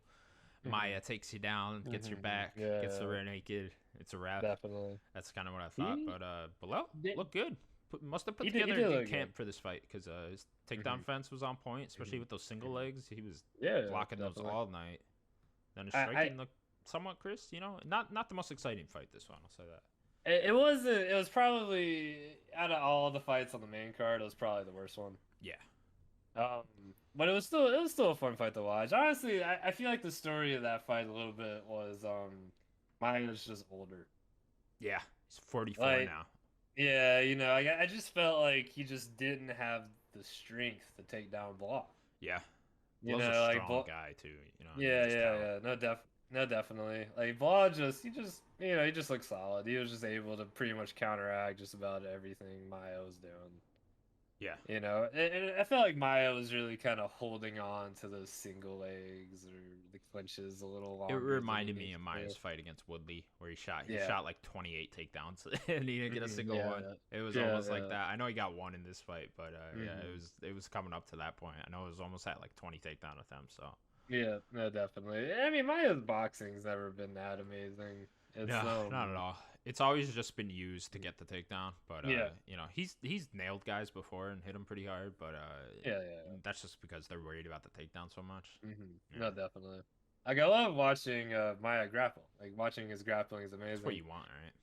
Mhm. Maya takes you down, gets your Mhm. back, gets the Yeah, rear naked. It's a wrap. definitely. That's kind of what I thought. He But Bilal did. looked good. Must have put He did. He together a did good look camp good. for this fight because his takedown Mhm. fence was on point, especially Mhm. with those single Mhm. legs. He was Yeah, blocking those definitely. all night. Then his I striking looked somewhat crisp. Not the most exciting fight this one. I'll say that. it wasn't. It was probably out of all the fights on the main card, it was probably the worst one. Yeah, But it was still a fun fight to watch. Honestly, I feel like the story of that fight a little bit was Maya's just older. yeah. He's 44 Like now. yeah, I just felt like he just didn't have the strength to take down Block. Yeah, You Bilal's know, a like strong guy too. You yeah, can just tell. yeah, yeah. No, definitely. Like Blah he just looked solid. He was just able to pretty much counteract just about everything Maya was doing. Yeah, And I felt like Maya was really kind of holding on to those single legs or the clinches a little it longer than he reminded me needed of to. Maya's fight against Woodley, where he Yeah. shot like 28 takedowns and he didn't get a Mhm, single yeah, one. It was yeah, almost like yeah. that. I know he got one in this fight, but yeah, Mhm. it was coming up to that point. I know it was almost at like 20 takedown attempts. So Yeah, no, definitely. I mean, Maya's boxing's never been that amazing. It's no, not at all. It's always just been used to get the takedown, but Yeah, he's nailed guys before and hit them pretty hard, but yeah, yeah. that's just because they're worried about the takedown so much. Yeah, No, definitely. Like I love watching Maya grapple. Like watching his grappling is that's what amazing. you want, right?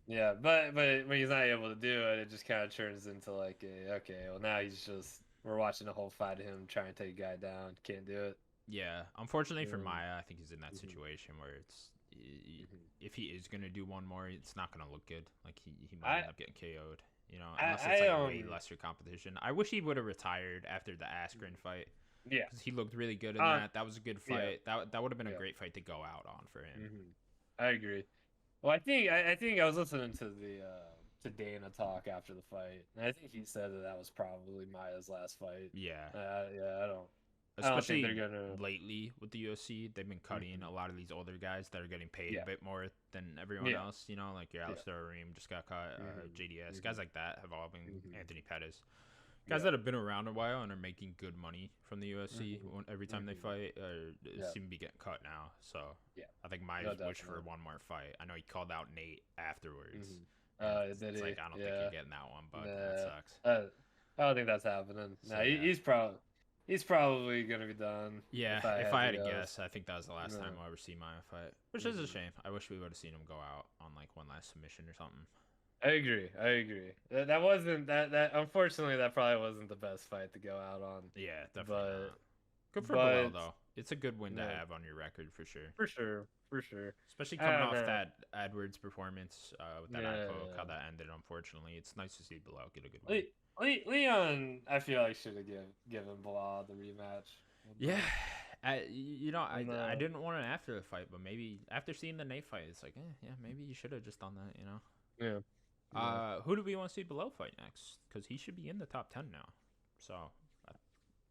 Yeah, but when he's not able to do it, it just kind of turns into like okay, well now he's just we're watching a whole fight of him trying to take a guy down. Can't do it. Yeah, unfortunately for Mm. Maya, I think he's in that Mhm. situation where it's Mhm. if he is gonna do one more, it's not gonna look good. Like he might I end up getting KO'd. You know, unless it's I like way lesser competition. I wish he would have retired after the Askren fight yeah. because he looked really good in Um that. That was a good yeah. fight. That would have been a Yeah. great fight to go out on for him. I agree. Well, I think I was listening to the to Dana talk after the fight, and I think he said that was probably Maya's last fight. Yeah, Yeah, I don't think they're especially gonna. lately with the UFC, they've been cutting Mhm. a lot of these older guys that are getting paid a Yeah, bit more than everyone yeah, else. You know, like your yeah. Alistair Reem just got cut, Mhm. JDS, guys Mhm. like that have all been Mhm. Anthony Pettis, guys Yeah. that have been around a while and are making good money from the UFC Mhm. every time they Mhm. fight, Yeah. seem to be getting cut now. So Yeah. I think No, Myers wished for definitely. one more fight. I know he called out Nate afterwards, Mhm. and Did it's he? like I don't think you're Yeah. getting that one, bud. That Nah. sucks. I don't think that's happening. So No, yeah. he's probably gonna be done Yeah, if I if had I to had to guess. guess, I think that was the last time No. we'll ever see Maya fight, which is a Mhm. shame. I wish we would have seen him go out on like one last submission or something. I agree. I agree. That wasn't that. Unfortunately, that probably wasn't the best fight to go out on. Yeah, definitely But not. Good for Bilal but though. It's a good win to no, have on your record for sure. for sure, for sure. Especially I coming don't off know. that Edwards performance with that eye poke, how Yeah. that ended. Unfortunately, it's nice to see Bilal get a good win. Leon, I feel like should have given Bilal the rematch. Yeah, And I didn't want it after the fight, but maybe after seeing the Nate fight, it's like, yeah, maybe you should have just done that. yeah, yeah. Who do we want to see Bilal fight next? Because he should be in the top 10 now. So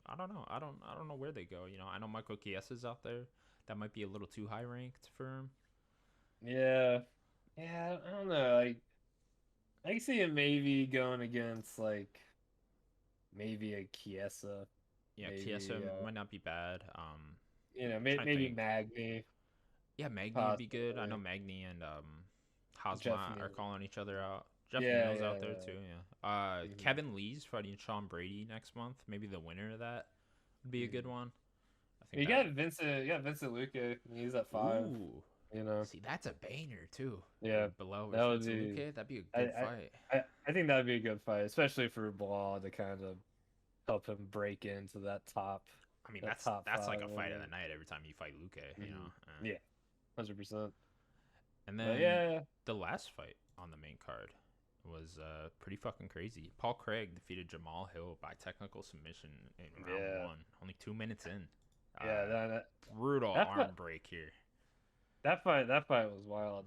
I don't know. I don't know where they go. I know Michael Chiesa's out there. That might be a little too high ranked for him. Yeah, yeah. I don't know. Like I can see him maybe going against like maybe a Chiesa, Yeah, Chiesa maybe might not be bad. Trying to maybe think. Magni, Yeah, Magni would be good. I know possibly Magni and Jeff Hazma are Neal. calling each other out. Jeff Yeah, Neal's yeah, out there too. yeah. Yeah. Hmm. Kevin Lee's fighting Sean Brady next month. Maybe the winner of that would be a good Hmm. one. I think You that. got Vincent Luque. He's at 5. Ooh. You know, See, that's a banger too. yeah, Below that versus would Vincent be. Luque, that'd be a I good I fight. I think that'd be a good fight, especially for Bilal to kind of help him break into I mean, that that's top that's five. like a fight of the night every time you fight Luque. Hmm. Yeah, 100%. And But then yeah, the last fight on the main card was pretty fucking crazy. Paul Craig defeated Jamal Hill by technical submission in round yeah, one, only 2 minutes in. yeah. Brutal That arm fight, break here. that fight was wild.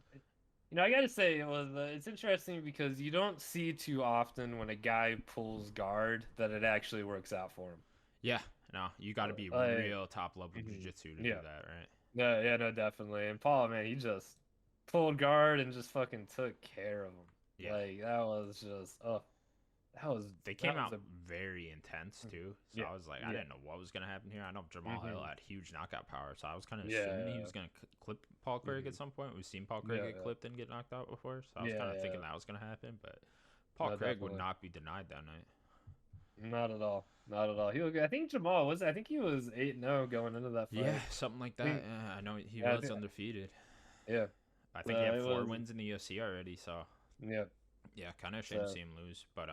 I gotta say it's interesting because you don't see too often when a guy pulls guard that it actually works out for him. Yeah, no, you got to be Like, real top level mhm. jiu-jitsu to do Yeah, that, right? no, yeah, no, definitely. And Paul, man, he just pulled guard and just fucking took care of him. Yeah. Like that was just, oh, that was They came that was out a very intense too, so yeah, I was like, I yeah, didn't know what was gonna happen here. I know Jamal Hill hmm had huge knockout power, so I was kind of assuming he yeah, was gonna clip Paul Craig at hmm some point. We've seen Paul Craig yeah, get clipped and get knocked out before, so I was yeah, kind of thinking yeah. that was gonna happen, but Paul No, Craig would definitely. not be denied that night. Not at all. Not at all. He looked, I think I think he was 8-0 going into that Yeah, fight. something like I that. think, Yeah, I know he yeah, I was think, undefeated. yeah. I So think he had it 4 wins in the UFC already, so yeah. yeah, kind of ashamed to So see him lose. But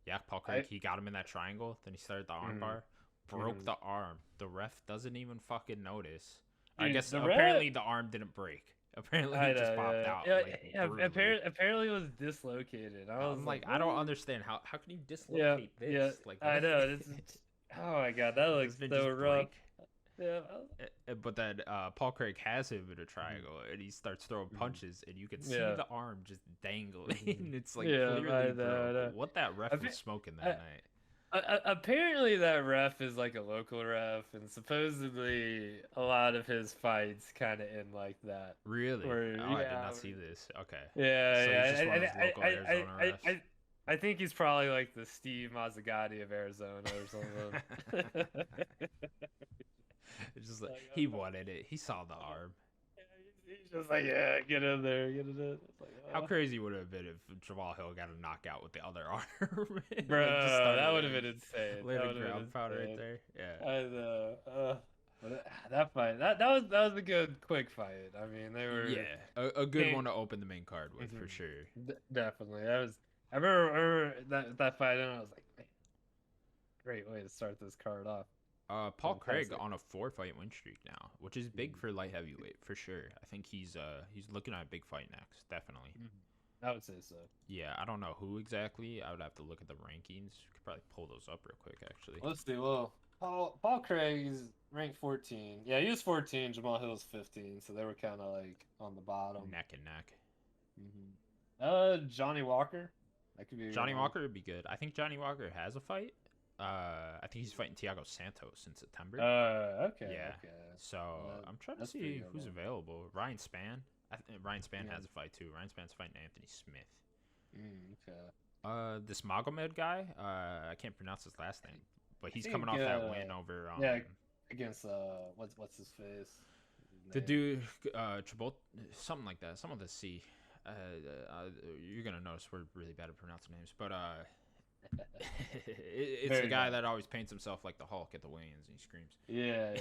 yeah, Paul Craig, I, he got him in that triangle. Then he started the mm, armbar, broke mm. the arm. The ref doesn't even fucking notice. I Dude, guess the red. apparently the arm didn't break. Apparently I he just know, popped yeah, out yeah, like yeah. brutally. Apparently, it was dislocated. I was I'm like, like, I what? don't understand how can you Yeah, dislocate yeah. this? Like I what? know. This is. Oh my god, that looks Doesn't it so just rough. break? Yeah. But then Paul Craig has him in a triangle, and he starts throwing Mhm. punches, and you can see Yeah. the arm just dangling. Mhm. It's like Yeah, clearly I know, I broke. know. What that ref was Appa- smoking that I- night. Apparently, that ref is like a local ref, and supposedly a lot of his fights kind of end like that. Really? Where Oh, I did yeah, not see this. Okay. yeah, So he's just one of those local yeah. Arizona refs. I think he's probably like the Steve Mazzagatti of Arizona or something. It's just like Like, he wanted it. He saw the arm. yeah, he's just like, yeah, get in there, get in it. It's like, How crazy would it have been if Jamal Hill got a knockout with the other arm? And, bro, like, just started that would have laying- been insane. laying That a would have been ground pound right insane. there. Yeah. I know. But that fight, that was a good quick fight. I mean, they were Yeah, a good Game- one to open the main card with for Mhm. sure. Definitely. I remember that fight, and I was like, man, Great way to start this card off. Paul Craig Fantastic. on a 4-fight win streak now, which is big Mhm. for light heavyweight for sure. I think he's looking at a big fight next, definitely. I would say so. Yeah, I don't know who exactly. I would have to look at the rankings. Could probably pull those up real quick, actually. Let's see. Well, Paul Craig is ranked 14. Yeah, he was 14. Jamal Hill was 15. So they were kind of like on the bottom. Neck and neck. Johnny Walker. That could be a Johnny good one. Walker would be good. I think Johnny Walker has a fight. I think he's fighting Thiago Santos in September. Okay. Yeah. Okay. So I'm trying to that's pretty see good, who's man. available. Ryan Spann. Ryan Spann Yeah. has a fight too. Ryan Spann's fighting Anthony Smith. Okay. This Magomed guy. I can't pronounce his last name, but he's think, coming off that win over. yeah, against what's his face? His The name. dude, Tribot, something like that. Some of the C. You're gonna notice we're really bad at pronouncing names, but it's Very the guy bad. that always paints himself like the Hulk at the weigh-ins and he screams. Yeah.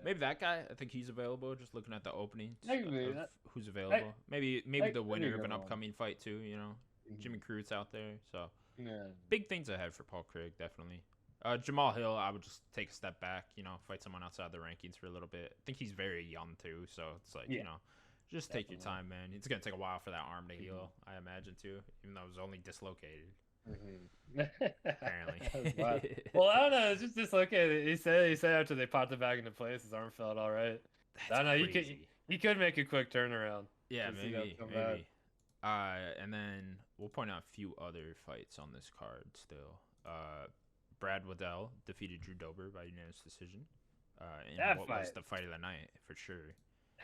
Maybe that guy. I think he's available. Just looking at the openings That could be- of that- who's available. Maybe that the could be a winner of good an one. upcoming fight too. You know, Jimmy Crute's out there, so Yeah. big things ahead for Paul Craig, definitely. Jamal Hill, I would just take a step back, you know, fight someone outside the rankings for a little bit. I think he's very young too, so it's like, you Yeah. know, just take your Definitely. time, man. It's gonna take a while for that arm to heal, I imagine too, even though it was only dislocated. Apparently. That's wild. Well, I don't know. It's just dislocated. He said after they popped it back into place, his arm felt all right. I don't know. Crazy. He could make a quick turnaround. Yeah, Just, you know, maybe, come back. maybe. And then we'll point out a few other fights on this card still. Brad Waddell defeated Drew Dober by unanimous decision. In That what was fight. the fight of the night for sure.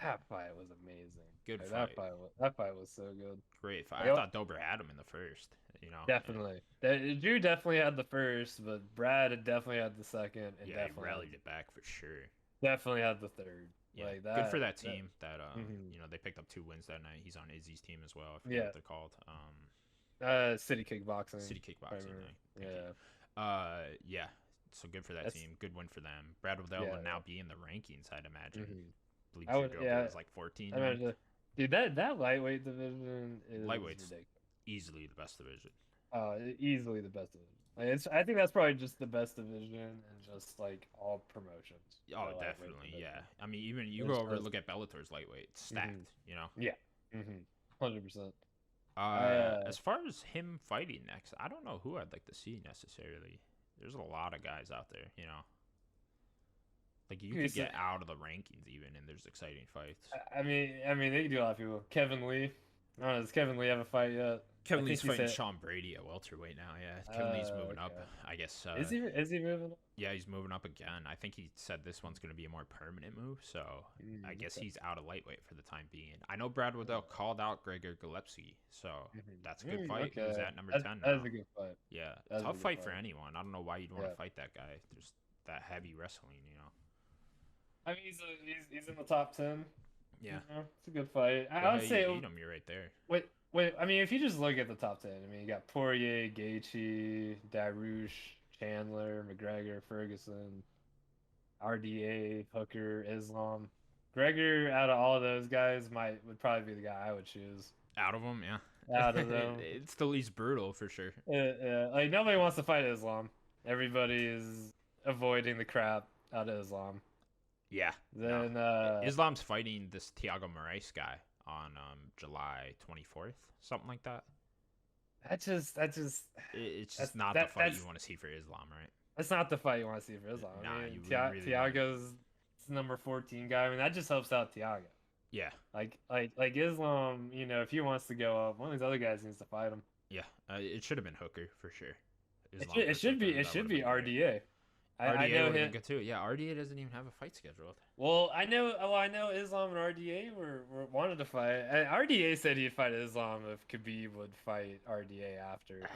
That fight was amazing. Good Like, fight. That fight was so good. Great fight. Yeah. I thought Dober had him in the first. You know, Definitely. Drew definitely had the first, but Brad had definitely had the second, and Yeah, he definitely rallied it back for sure. definitely had the third. Yeah, Like good for that that- team. That Mhm. you know, they picked up 2 wins that night. He's on Izzy's team as well. I forget Yeah. what they're called. City Kickboxing. City Kickboxing. remember. Night. Thank you. Yeah. Yeah. So good for that That's- team. Good win for them. Brad Waddell Yeah, will now be in the rankings, I'd imagine. Mhm. I believe I Drew would- Dober yeah. was like 14. I mean, dude, that lightweight division is Lightweight's ridiculous. easily the best division. Easily the best division. Like, I think that's probably just the best division in just like all promotions. Oh, the lightweight definitely. division. Yeah. I mean, even you It's go over and just- look at Bellator's lightweight, it's stacked. You know. 100%. As far as him fighting next, I don't know who I'd like to see necessarily. There's a lot of guys out there, you know. Like you could get out of the rankings even, and there's exciting fights. I mean, they can do a lot of people. Kevin Lee. I don't know. Does Kevin Lee have a fight yet? Kevin I Lee's think he fighting said- Sean Brady at welterweight now. Yeah, Kevin Lee's moving up. okay. I guess. Is he moving? Yeah, he's moving up again. I think he said this one's going to be a more permanent move, so I guess okay. he's out of lightweight for the time being. I know Brad Waddell called out Gregor Gillespie, so that's a good fight. He's at number 10 now. That's a good fight. Yeah, That's a tough good fight for fight. anyone. I don't know why you'd want to Yeah. fight that guy. There's that heavy wrestling, you know. I mean, he's in the top 10. Yeah. You know, it's a good fight. Well, I would hey, say. you beat him, you're right there. Wait. I mean, if you just look at the top 10, I mean, you got Poirier, Gaethje, Darush, Chandler, McGregor, Ferguson, RDA, Hooker, Islam. Gregor, out of all of those guys, would probably be the guy I would choose. Out of them, yeah. Out of them. It's the least brutal for sure. Like nobody wants to fight Islam. Everybody is avoiding the crap out of Islam. Yeah. Then Islam's fighting this Thiago Moraes guy on July 24th, something like that. It's just It's just not that- the fight that's- you want to see for Islam, right? that's not the fight you want to see for Islam. Nah, I mean, you really Thiago's number 14 guy. I mean, that just helps out Thiago. Yeah. Like Islam, you know, if he wants to go up, one of these other guys needs to fight him. Yeah. It should have been Hooker for sure. Islam It versus should be Hooker, it that should would've be been great. RDA. I RDA know would've been him. good too. Yeah, RDA doesn't even have a fight scheduled. Well, I know Islam and RDA were wanted to fight. RDA said he'd fight Islam if Khabib would fight RDA after.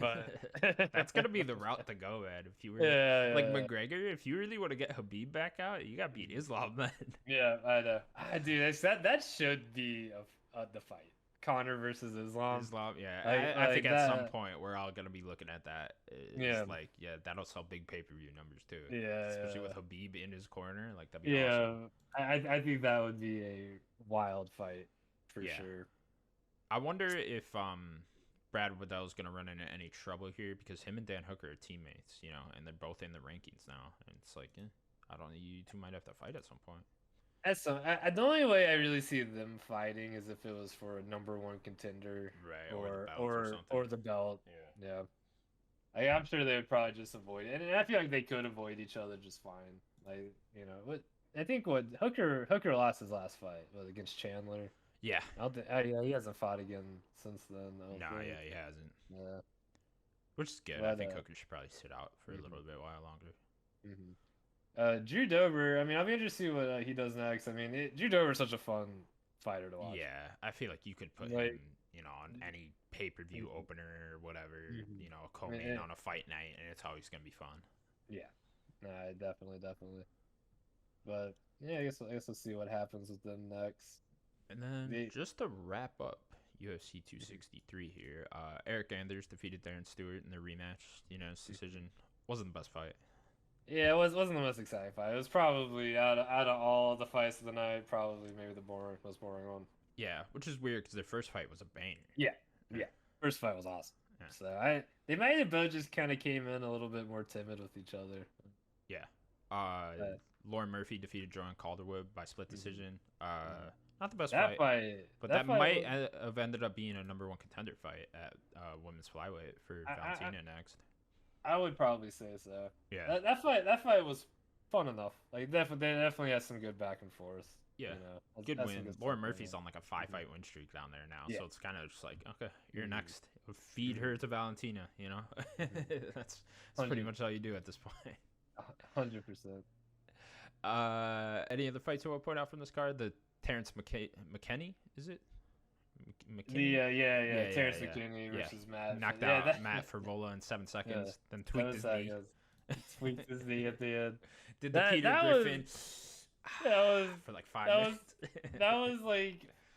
But That's gonna be the route to go, man. If you were like McGregor, if you really want to get Habib back out, you gotta beat Islam, man. Yeah, I know. Dude, that should be the fight. Connor versus Islam. Yeah. I think at some that- point we're all gonna be looking at that. It's Yeah. like, yeah, that'll sell big pay-per-view numbers too. Yeah, Especially yeah. with Habib in his corner, like that'd be Yeah, awesome. I think that would be a wild fight for Yeah. sure. I wonder if Brad Waddell's gonna run into any trouble here because him and Dan Hooker are teammates, you know, and they're both in the rankings now. And it's like, I don't know, you two might have to fight at some point. The only way I really see them fighting is if it was for a #1 contender, Right, or the belt. Yeah. I'm sure they would probably just avoid it, and I feel like they could avoid each other just fine. Like, you know, what I think what Hooker lost his last fight was against Chandler. Yeah. Yeah, he hasn't fought again since then. No, yeah, he hasn't. Yeah. Which is good. I think Hooker should probably sit out for a little bit while longer. Drew Dober, I mean, I'll be interested to see what he does next. I mean, Drew Dober is such a fun fighter to watch. Yeah, I feel like you could put him, you know, on any pay-per-view opener or whatever, you know, a co-main on a fight night, and it's always going to be fun. Yeah. No, definitely. But, yeah, I guess we'll see what happens with them next. And then, just to wrap up UFC 263 here, Eric Anders defeated Darren Stewart in the rematch. You know, his decision wasn't the best fight. Yeah, it wasn't the most exciting fight. It was probably, out of all the fights of the night, probably maybe the most boring one. Yeah, which is weird because their first fight was a banger. Yeah. First fight was awesome. Yeah. So they might have both just kind of came in a little bit more timid with each other. Yeah. Lauren Murphy defeated Joanne Calderwood by split decision. Not the best fight, but that might have ended up being a #1 contender fight at women's flyweight for Valentina next. I would probably say so. Yeah. That fight was fun enough. Like, they definitely had some good back and forth. Yeah. You know, good win. Lauren Murphy's on like a 5-fight win streak down there now, so it's kind of just like, okay, you're next. Feed her to Valentina. You know, that's pretty much all you do at this point. 100%. Any other fights you want to point out from this card? The Terrence McKinney, is it? Terrence McKinney versus Matt. Knocked out Matt Favola in 7 seconds, then tweaked his knee. Tweaked his knee at the end. Did the Peter Griffin for like 5 minutes.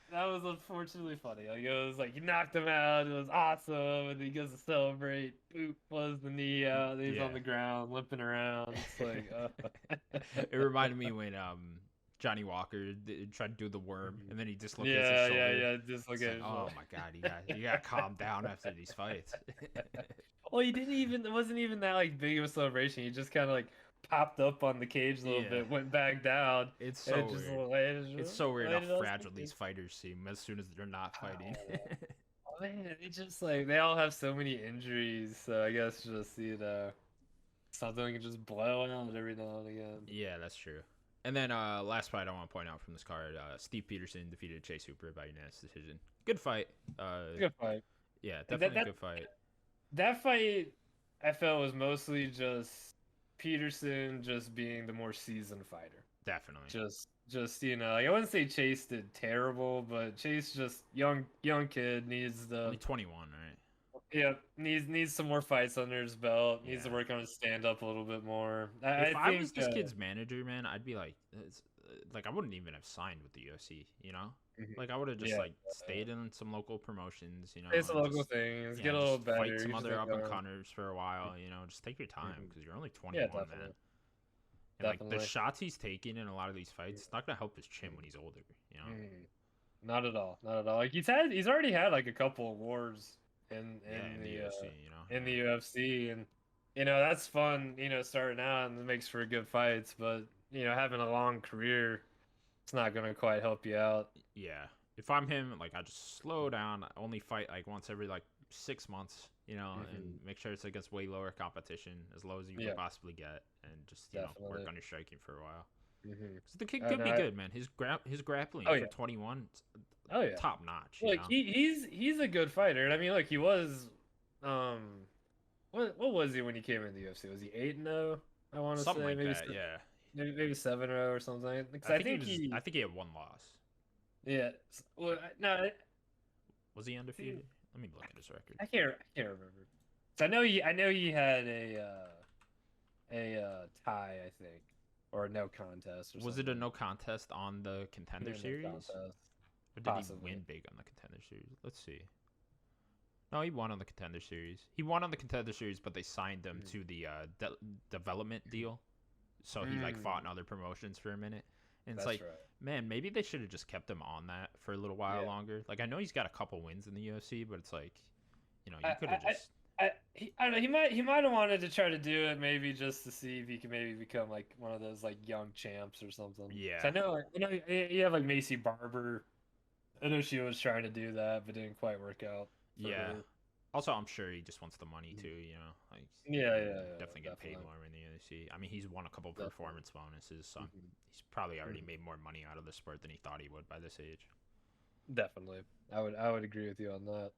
That was unfortunately funny. Like, it was like he knocked him out. It was awesome, and he goes to celebrate. Boop, blows the knee out. He's on the ground limping around. It's like, It reminded me when Johnny Walker tried to do the worm, and then he dislocates his shoulder. Yeah, dislocated. Like, oh my god, you got to calm down after these fights. Well, it wasn't even that like big of a celebration. He just kind of like popped up on the cage a little bit, went back down. It's so weird. It's so weird how fragile these fighters seem as soon as they're not fighting. Oh man, it's just like they all have so many injuries. So I guess just, you know, something can just blow out every now and again. Yeah, that's true. And then last fight I want to point out from this card, Steve Peterson defeated Chase Hooper by unanimous decision. Good fight. Good fight. Yeah, definitely a good fight. That fight, I felt, was mostly just Peterson just being the more seasoned fighter. Definitely. Just you know, like, I wouldn't say Chase did terrible, but Chase just young kid needs the. Only 21, right? Yeah, needs some more fights under his belt. Needs to work on his stand up a little bit more. If I was this kid's manager, man, I'd be like, I wouldn't even have signed with the UFC, you know? Like, I would have just stayed in some local promotions, you know. It's local things, get a little better. Fight some other up and comers for a while, you know. Just take your time because you're only 21, man. And like the shots he's taking in a lot of these fights, it's not gonna help his chin when he's older, you know. Not at all. Like he's already had like a couple of wars in the UFC, you know. In the UFC, and you know that's fun, you know, starting out, and it makes for good fights, but you know, having a long career, it's not gonna quite help you out. Yeah, if I'm him, like, I just slow down, only fight like once every like 6 months, you know, and make sure it's against way lower competition, as low as you can possibly get, and just you know, work on your striking for a while. Because the kid could be good, man. His grappling for 21, top notch. Like, he's a good fighter, and I mean, look, he was, what was he when he came into the UFC? Was he 8-0? I want to say like maybe that, yeah. Maybe 7-0 or something. I think he had 1 loss. Yeah. Well, no. Was he undefeated? Let me look at his record. I can't remember. So I know he had a tie, I think, or a no contest. Or was something. it a no contest on the Contender Series? Or did he win big on the Contender Series? Let's see. No, he won on the Contender Series. He won on the Contender Series, but they signed him to the development deal. So he like fought in other promotions for a minute. And it's like, man, maybe they should have just kept him on that for a little while longer. Like, I know he's got a couple wins in the UFC, but it's like, You could have just. I don't know. He might have wanted to try to do it maybe just to see if he can maybe become like one of those like young champs or something. Yeah. 'Cause I know you have like Macy Barber. I know she was trying to do that, but didn't quite work out. Yeah. Her. Also, I'm sure he just wants the money too. Like definitely get paid more in the UFC. I mean, he's won a couple performance bonuses, so he's probably already made more money out of the sport than he thought he would by this age. Definitely, I would agree with you on that.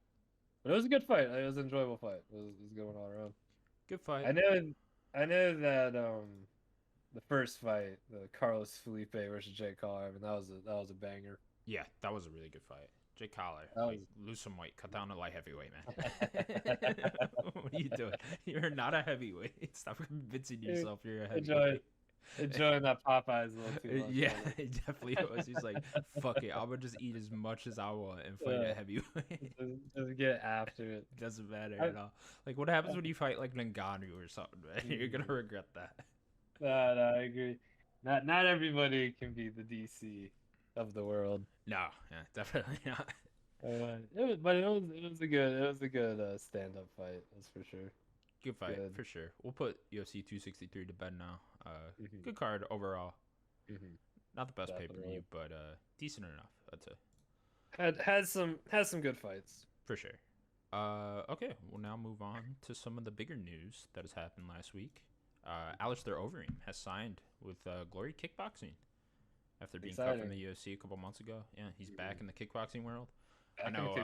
But it was a good fight. It was an enjoyable fight. It was going all around. Good fight. I know that the first fight, the Carlos Felipe versus Jake Collar, I mean that was a banger. Yeah, that was a really good fight. Jake Collar, lose some weight, cut down to light heavyweight, man. What are you doing? You're not a heavyweight. Stop convincing yourself you're a heavyweight. Enjoying that Popeyes a little too much. Yeah, he definitely was. He's like, fuck it, I'm gonna just eat as much as I want and fight a heavyweight. Just get after it. Doesn't matter at all. Like, what happens when you fight like Ngannou or something, man? You're gonna regret that. No, I agree. Not everybody can be the DC of the world. No, yeah, definitely not. It was a good stand up fight. That's for sure. Good fight for sure. We'll put UFC 263 to bed now. Good card overall. Not the best pay per view, but decent enough. I'd say. Has some good fights for sure. Okay, we'll now move on to some of the bigger news that has happened last week. Alistair Overeem has signed with Glory Kickboxing after being cut from the UFC a couple months ago. Yeah, he's back in the kickboxing world. I know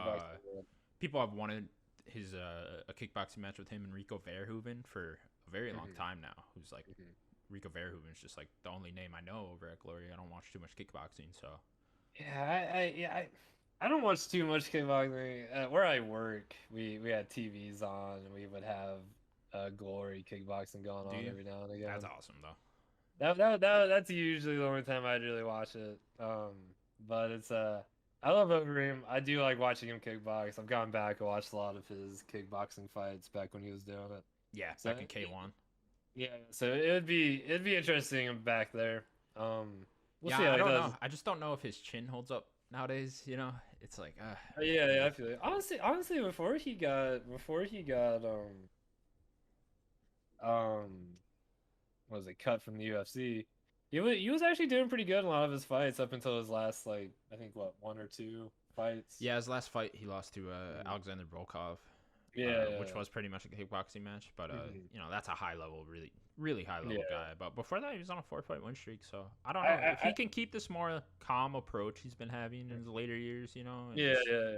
people have wanted his a kickboxing match with him and Rico Verhoeven for a very long time now. Who's like Rico Verhoeven's just like the only name I know over at Glory. I don't watch too much kickboxing, so I don't watch too much kickboxing. Where I work, we had TVs on and we would have Glory kickboxing going on every now and again. That's awesome though. That's usually the only time I'd really watch it. But it's I love Overeem. I do like watching him kickbox. I've gone back and watched a lot of his kickboxing fights back when he was doing it. Yeah, so, back in K1. Yeah, so it'd be interesting back there. We'll see how I don't know. I just don't know if his chin holds up nowadays. It's like yeah, I feel it. Honestly, before he got what was it, cut from the UFC, he was actually doing pretty good in a lot of his fights up until his last, like, I think, one or two fights. Yeah, his last fight, he lost to Alexander Volkov. Which was pretty much a kickboxing match. But, that's a high-level, really, really high-level guy. But before that, he was on a 4-fight win streak. So, I don't know. If he can keep this more calm approach he's been having in his later years, and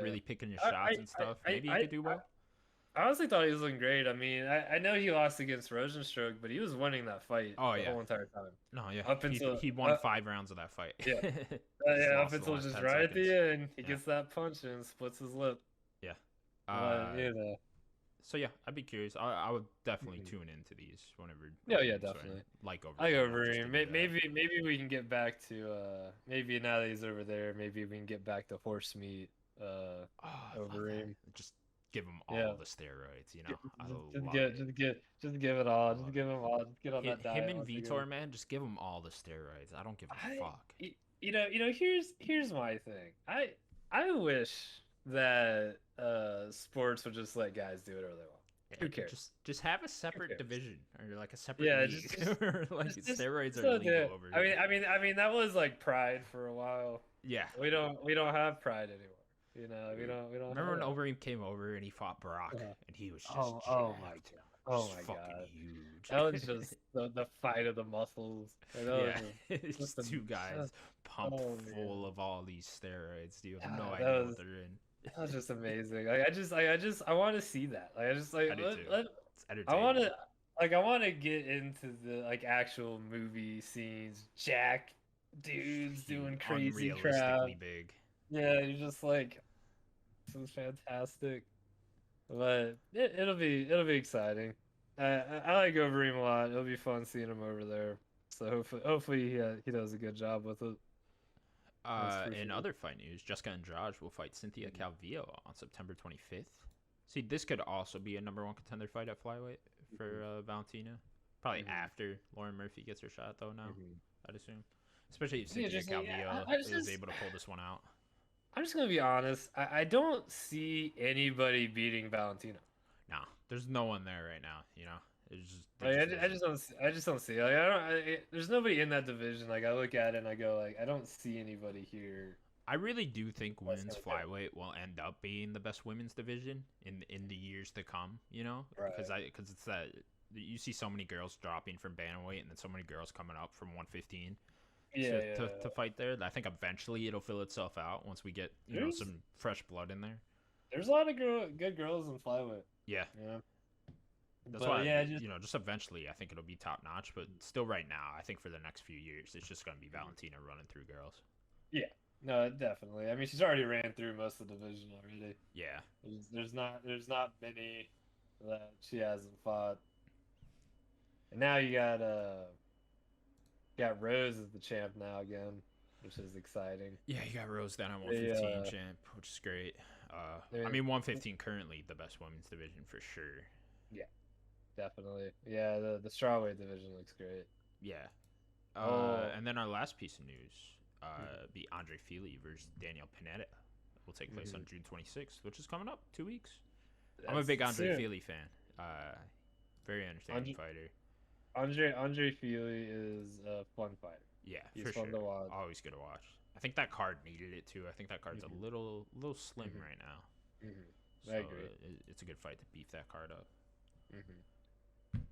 really picking his shots and stuff, maybe he could do well. I honestly thought he was looking great. I mean, I know he lost against Rosenstruck, but he was winning that fight the whole entire time. No, yeah. Up until he won 5 rounds of that fight. Yeah, up until just right at the end, he gets that punch and splits his lip. Yeah. So yeah, I'd be curious. I would definitely tune into these whenever. Yeah, definitely. Like Overeem. Maybe we can get back to maybe now that he's over there, maybe we can get back to horse meat. Overeem. Just give him all the steroids, Just give it all. Just give him all. Just get on that diet. Him and Vitor, man, just give him all the steroids. I don't give a fuck. Here's my thing. I wish that sports would just let guys do whatever they want. Who cares? Just have a separate division or like a separate league. Steroids are legal over here. I mean that was like Pride for a while. Yeah. We don't have Pride anymore. We don't. Remember when Overeem came over and he fought Brock and he was just oh my god, huge. That was just the fight of the muscles. It's just two guys pumped full of all these steroids. You have no idea what they're in. That was just amazing. I want to see that. I do too. It's entertaining. I want to get into the actual movie scenes. Jack dudes doing crazy crap. Big. Yeah, you're just like, this is fantastic. But it'll be exciting. I like Overeem a lot. It'll be fun seeing him over there. So hopefully he does a good job with it. In other fight news, Jessica Andrade will fight Cynthia Calvillo on September 25th. See, this could also be a number 1 contender fight at flyweight for Valentina. Probably after Lauren Murphy gets her shot, though. Now, I'd assume, especially if Cynthia Calvillo is able to pull this one out. I'm just gonna be honest. I don't see anybody beating Valentino. Nah, there's no one there right now. There Like just I isn't. just don't. I just don't see. Like there's nobody in that division. Like I look at it and I go like I don't see anybody here. I really do think That's women's gonna get flyweight will end up being the best women's division in the years to come. right. Because it's that you see so many girls dropping from bantamweight and then so many girls coming up from 115 Yeah, yeah. to fight there. I think eventually it'll fill itself out once we get There's some fresh blood in there. there's a lot of good girls in flyweight. Yeah, Yeah. that's But why yeah, just just eventually I think it'll be top notch. But still, right now, I think for the next few years, it's just gonna be Valentina running through girls. yeah. No, definitely. I mean, she's already ran through most of the division already. Yeah, There's not many that she hasn't fought. And now you got Rose as the champ now again, which is exciting. yeah, you got Rose down at They, 115 champ, which is great. I they- mean 115 currently the best women's division for sure. yeah, definitely. Yeah, the strawweight division looks great. Yeah. Oh. And then our last piece of news, be Andre Fili versus Daniel Pineda, will take place on June 26th, which is coming up 2 weeks. I'm a big Andre Fili fan. Very entertaining fighter. Andre Fili is a fun fighter. Yeah, He's for fun sure. to watch. Always good to watch. I think that card needed it too. I think that card's a little slim right now. So I agree. It's a good fight to beef that card up.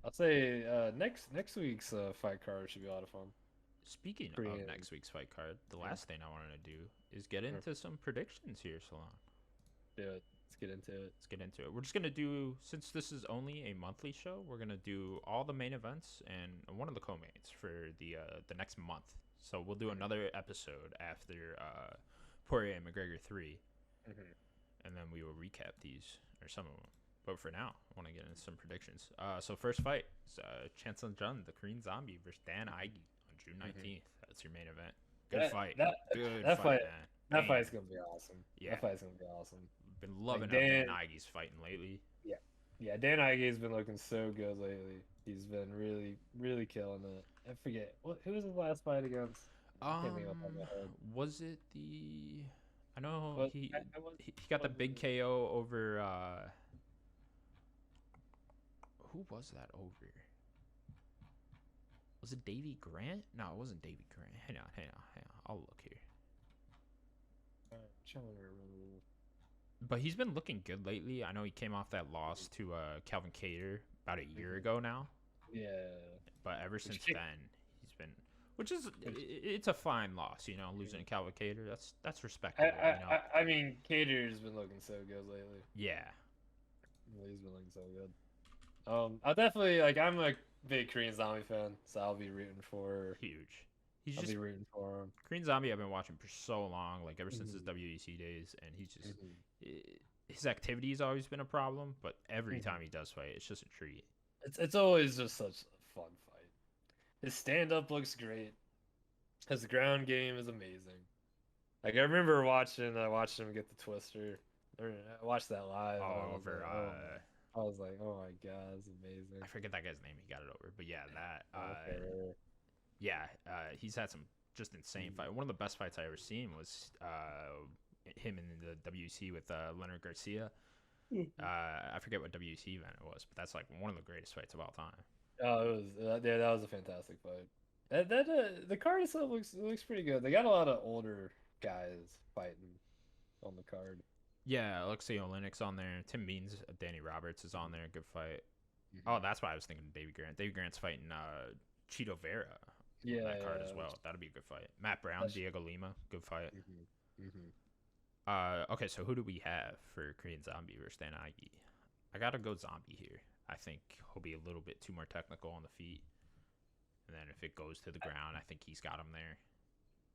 I'll say next week's fight card should be a lot of fun. Speaking Korean. of next week's fight card, the last thing I wanted to do is get into some predictions here, Sloan. Do it. Let's get into it. Let's get into it. We're just gonna do, since this is only a monthly show, we're gonna do all the main events and one of the co-mains for the next month. So we'll do another episode after Poirier and McGregor 3, and then we will recap these or some of them. But for now, I want to get into some predictions. So first fight is Chancellor Jun, the Korean Zombie, versus Dan Ige on June 19th. That's your main event. Good fight. Good fight, man. That fight's gonna be awesome. Yeah. That fight's gonna be awesome. Been loving Like how Dan Dan- Ige's fighting lately. Yeah, Dan Ige's been looking so good lately. He's been really, really killing it. I forget who was his last fight against. I can't think off the top of my head. Was it the? I know Well, he I was- got the big KO over. Who was that over? Was it Davy Grant? No, it wasn't Davy Grant. Hang on. I'll look here. Trying to remember. But he's been looking good lately. I know he came off that loss to Calvin Kattar about a year ago now. Yeah. But ever since kick- then, he's been, which is it's a fine loss, losing to Calvin Kattar. That's respectable. I mean, Cater's been looking so good lately. Yeah. He's been looking so good. I'll definitely I'm a big Korean Zombie fan, so I'll be rooting for. Huge. He's I'll just be rooting for him. Korean Zombie. I've been watching for so long, like ever since his WEC days, and he's just his activity has always been a problem. But every time he does fight, it's just a treat. It's always just such a fun fight. His stand up looks great. His ground game is amazing. Like I remember watching him get the twister. I watched that live. I was like, oh my god, it's amazing. I forget that guy's name. He got it over, but yeah, that. He's had some just insane fight. One of the best fights I ever seen was him in the WC with Leonard Garcia. I forget what WC event it was, but that's like one of the greatest fights of all time. Oh, it was that was a fantastic fight. The card itself looks pretty good. They got a lot of older guys fighting on the card. Yeah, Alexei Oleinik's on there. Tim Means, Danny Roberts is on there. Good fight. Oh, that's why I was thinking of Davey Grant. Davey Grant's fighting Cheeto Vera on that card as well. That'll be a good fight. Matt Brown, Diego Lima, good fight. Okay, so who do we have for Korean Zombie versus Dan Ige? I gotta go Zombie here. I think he'll be a little bit too more technical on the feet, and then if it goes to the ground, I think he's got him there.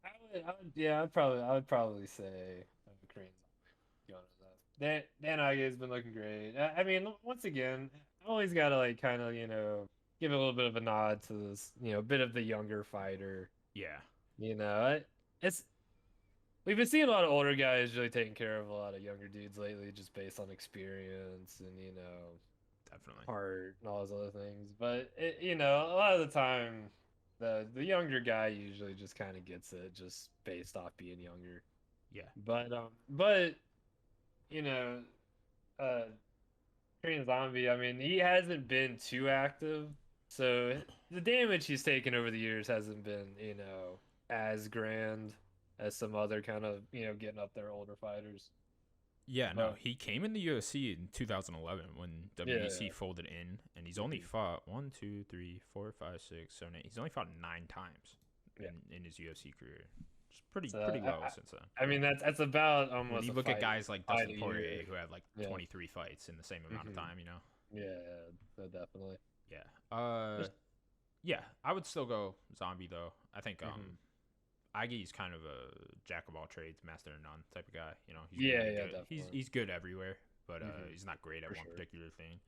I would probably say Korean Zombie. Dan Ige has been looking great. I mean, once again, always gotta kind of give a little bit of a nod to this bit of the younger fighter. Yeah. It's we've been seeing a lot of older guys really taking care of a lot of younger dudes lately, just based on experience and definitely heart and all those other things. But a lot of the time, the younger guy usually just kind of gets it just based off being younger. Yeah. But you know, uh, Korean Zombie. I mean, he hasn't been too active, so the damage he's taken over the years hasn't been, as grand as some other kind of, getting up there older fighters. Yeah, no, But he came in the UFC in 2011 when WEC yeah, folded in, and he's only mhm, fought 1, 2, 3, 4, 5, 6, 7, 8. He's only fought 9 times yeah. in his UFC career. It's pretty So low since then. I mean that's about When almost you a look at guys like fight Dustin a Poirier year. who have like Yeah. 23 fights in the same amount of Hmm. time, you know. Yeah, so definitely. Yeah. Just- Yeah, I would still go Zombie though. I think mhm. Agi's kind of a jack of all trades, master of none type of guy. You know, he's Yeah, really yeah, good. definitely. He's good everywhere, but Hmm. he's not great at For one sure. particular thing.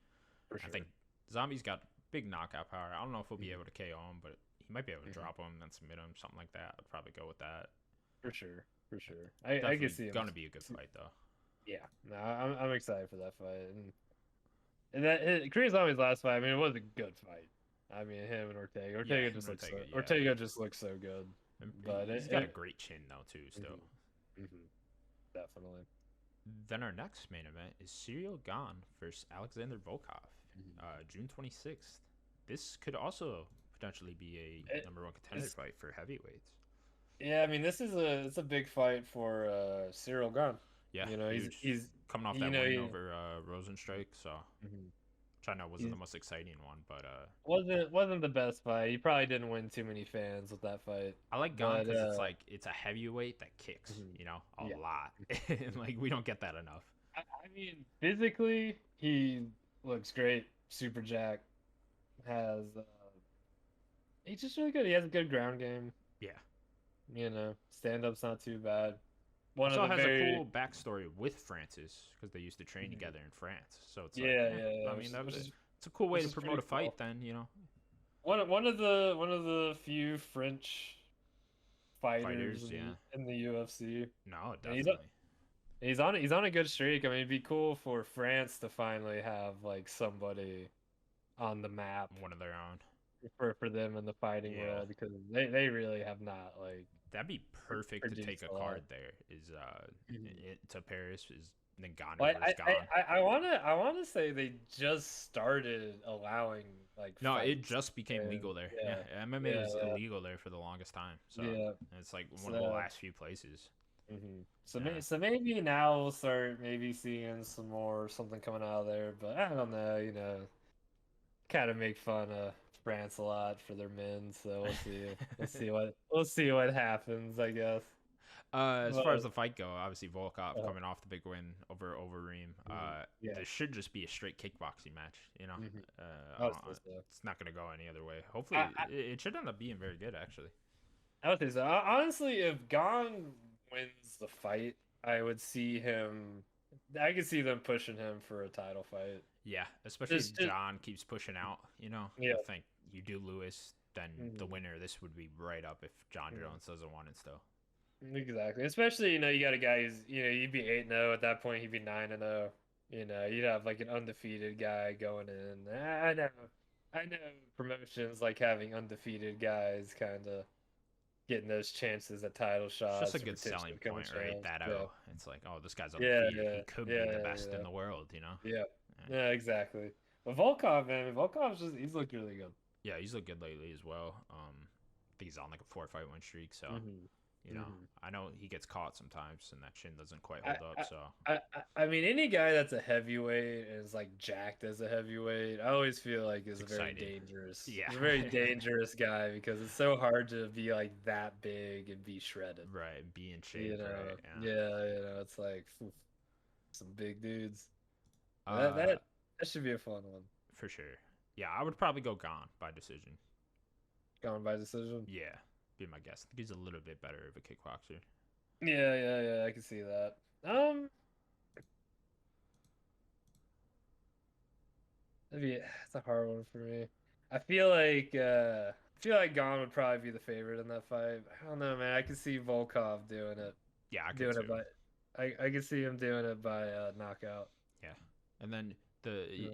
For I sure. think Zombie's got big knockout power. I don't know if he'll be Hmm. able to KO him, but he might be able to Hmm. drop him and then submit him, something like that. I'd probably go with that. For sure. For sure. I can Definitely see him. gonna be a good fight though. Yeah. No, I'm excited for that fight. And Korean Zombie's last fight, I mean, it was a good fight. I mean, him and Ortega. Yeah, Ortega him just and looks so. Ortega. Yeah, Ortega just looks so good. and But he's got a great chin though too. Still. mhm, definitely. Then our next main event is Cyril Gane versus Alexander Volkov, Mhm. June 26th. This could also potentially be a It, number one contender it's, fight for heavyweights. yeah, I mean, this is it's a big fight for Cyril Gane. Yeah, He's huge. Coming off you that know win he, over Rosenstrike, so mhm. which I know wasn't He's the most exciting one, but wasn't the best fight. He probably didn't win too many fans with that fight. I like Gane But because it's like it's a heavyweight that kicks, mhm, you know, a yeah. lot, and like we don't get that enough. I mean, physically, he looks great. Super Jack has he's just really good. He has a good ground game. Yeah, Stand up's not too bad. One of also the has a very cool backstory with Francis because they used to train Mhm. together in France. So it's like, Yeah, yeah, yeah, yeah, I mean, which is it's a cool way which to is promote pretty a fight. cool. Then you know, One of the few French fighters fighters. Yeah, in the UFC. no, And definitely he's on a good streak. I mean, it'd be cool for France to finally have like somebody on the map one of their own. for them in the fighting Yeah, world because they really have not like that'd be perfect to take produced a a lot. card there. Is Mhm. to Paris is Ngannou Well, versus Gane. I wanna say they just started allowing like No, it fights, just became and legal there. Yeah, yeah, MMA yeah, was yeah, illegal there for the longest time. So yeah. it's like one of the So, last few places. so Yeah. so maybe now we'll start maybe seeing some more something coming out of there, but I don't know. Kind of make fun of France a lot for their men, so we'll see. We'll see what happens, I guess. As far as But the fight go, obviously Volkov uh, coming off the big win over Reem. yeah. This should just be a straight kickboxing match. You know, Hmm. I would uh, say so. it's not gonna go any other way. Hopefully, I, it should end up being very good. Actually, I would say so. Honestly, if Gon wins the fight, I would see him. I could see them pushing him for a title fight. yeah. Especially if Just John keeps pushing out. You know, yeah. I think you do Lewis, then the Mhm, winner. This would be right up if John mhm. Jones doesn't want it still. Exactly. Especially, you got a guy who's, you'd be 8-0 at that point. He'd be 9-0. You'd have like an undefeated guy going in. I know promotions like having undefeated guys kind of getting those chances at title It's just a shots or good potentially selling becoming point, right? champs. That Yeah. it's like, oh, this guy's Yeah, undefeated. yeah, He could yeah, be the yeah, best in yeah. the world. You know. Yeah. Yeah. Yeah, exactly. But Volkov, man, he's looked really good. Yeah, he's looked good lately as well. I think he's on like a 4 fight win streak. So, Hmm. you know, I know he gets caught sometimes and that chin doesn't quite I, hold up. I, So, I mean, any guy that's a heavyweight and is like jacked as a heavyweight, I always feel like it's is a very exciting. dangerous. Yeah. He's a very dangerous guy because it's so hard to be like that big and be shredded. Right. Be in shape. Right. Yeah. Yeah, it's like phew, some big dudes. That Uh, that that should be a fun one. for sure. Yeah, I would probably go Gone by decision. Gone by decision. Yeah, be my guess. I think he's a little bit better of a kickboxer. Yeah, I can see that. Maybe it's a hard one for me. I feel like Gon would probably be the favorite in that fight. I don't know, man. I can see Volkov doing it. Yeah, I could Doing it too. by I can see him doing it by knockout. Yeah, and then Yeah.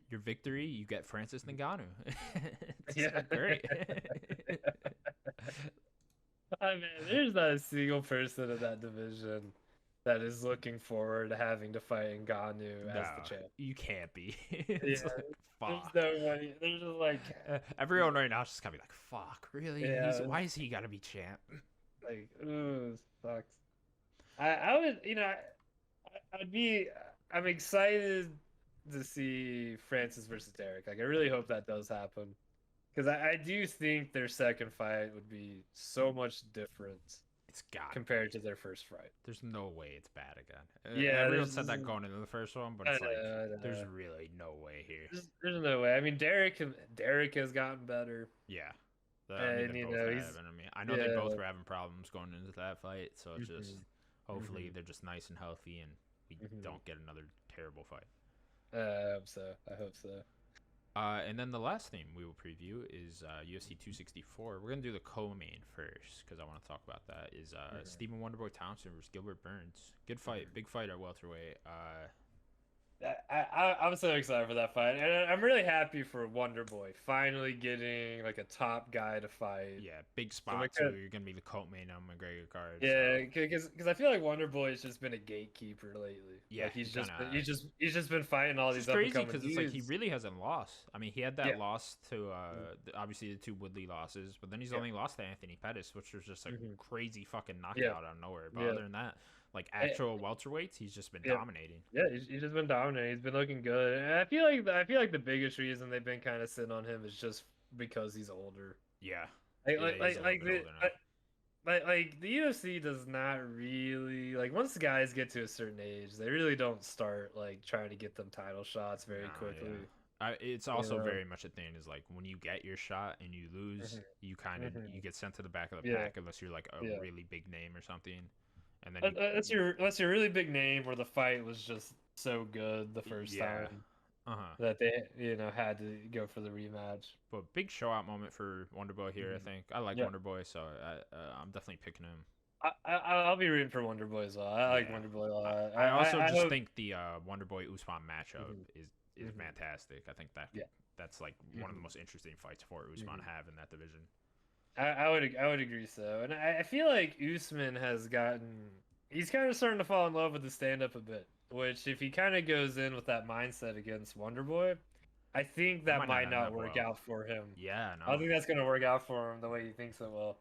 your victory, you get Francis Ngannou. It's Yeah. great. I mean, there's not a single person in that division that is looking forward to having to fight Ngannou No, as the champ. you can't be. Yeah, It's like there's fuck. nobody. There's just like, Everyone right now is just gonna be like, fuck, really? yeah, Why is he gotta be champ? like, ooh, sucks. I would, I'd be, I'm excited to see Francis versus Derek. Like, I really hope that does happen because I do think their second fight would be so much different It's got compared to their first fight. There's no way it's bad again. Yeah, Everyone there's, said that going into the first one, but I it's know, like I there's know. really no way here. There's no way. I mean, Derek has gotten better, Yeah. I mean, and they both he's have. And I mean, I know they yeah. both were having problems going into that fight, so it's just Mhm, hopefully mhm, they're just nice and healthy and we mhm. don't get another terrible fight. I hope so. I hope so. And then the last thing we will preview is UFC 264. We're gonna do the co-main first because I want to talk about that. Is Mhm, Stephen Wonderboy Thompson versus Gilbert Burns? Good fight, mhm. big fight at welterweight. I'm so excited for that fight, and I'm really happy for Wonder Boy finally getting like a top guy to fight. Yeah, big So spot too. You're gonna be the co-main on McGregor card, yeah, so because I feel like Wonder Boy has just been a gatekeeper lately. yeah, Like he kind of. he's just been fighting all It's these just up and crazy coming because it's like he dudes. really hasn't lost. I mean, he had that Yeah, loss to obviously the two Woodley losses, but then he's yeah, only lost to Anthony Pettis, which was just a hmm crazy fucking yeah, knockout out of nowhere. But yeah. other than that, like Eh, actual welterweights, he's just been yeah. dominating. Yeah, he's just been dominating. He's been looking good, and I feel like the biggest reason they've been kind of sitting on him is just because he's older. Yeah, Like yeah, like he's like a little like bit the older now. like the UFC does not really like once the guys get to a certain age, they really don't start like trying to get them title shots very No, yeah. quickly. It's You also know. very much a thing is like when you get your shot and you lose, hmm you kind of hmm you get sent to the back of the Yeah, pack unless you're like a yeah. really big name or something, and then That's your really big name where the fight was just so good the first yeah, time uh huh. that they had to go for the rematch. But big show out moment for Wonderboy here. I hmm think I like Yeah. Wonderboy, so I'm definitely picking him. I'll be rooting for Wonder Boy as well. I like Yeah, Wonder Boy a I, lot. I also I just hope. think the Wonderboy Usman matchup hmm is hmm fantastic. I think Yeah. that's like one of the hmm most interesting fights for Usman to hmm have in that division. I would agree so, and I feel like Usman has gotten he's kind of starting to fall in love with the stand up a bit. Which if he kind of goes in with that mindset against Wonder Boy, I think It that might not might end not up work well. out for him. Yeah, I don't no, think that's gonna work out for him the way he thinks it will.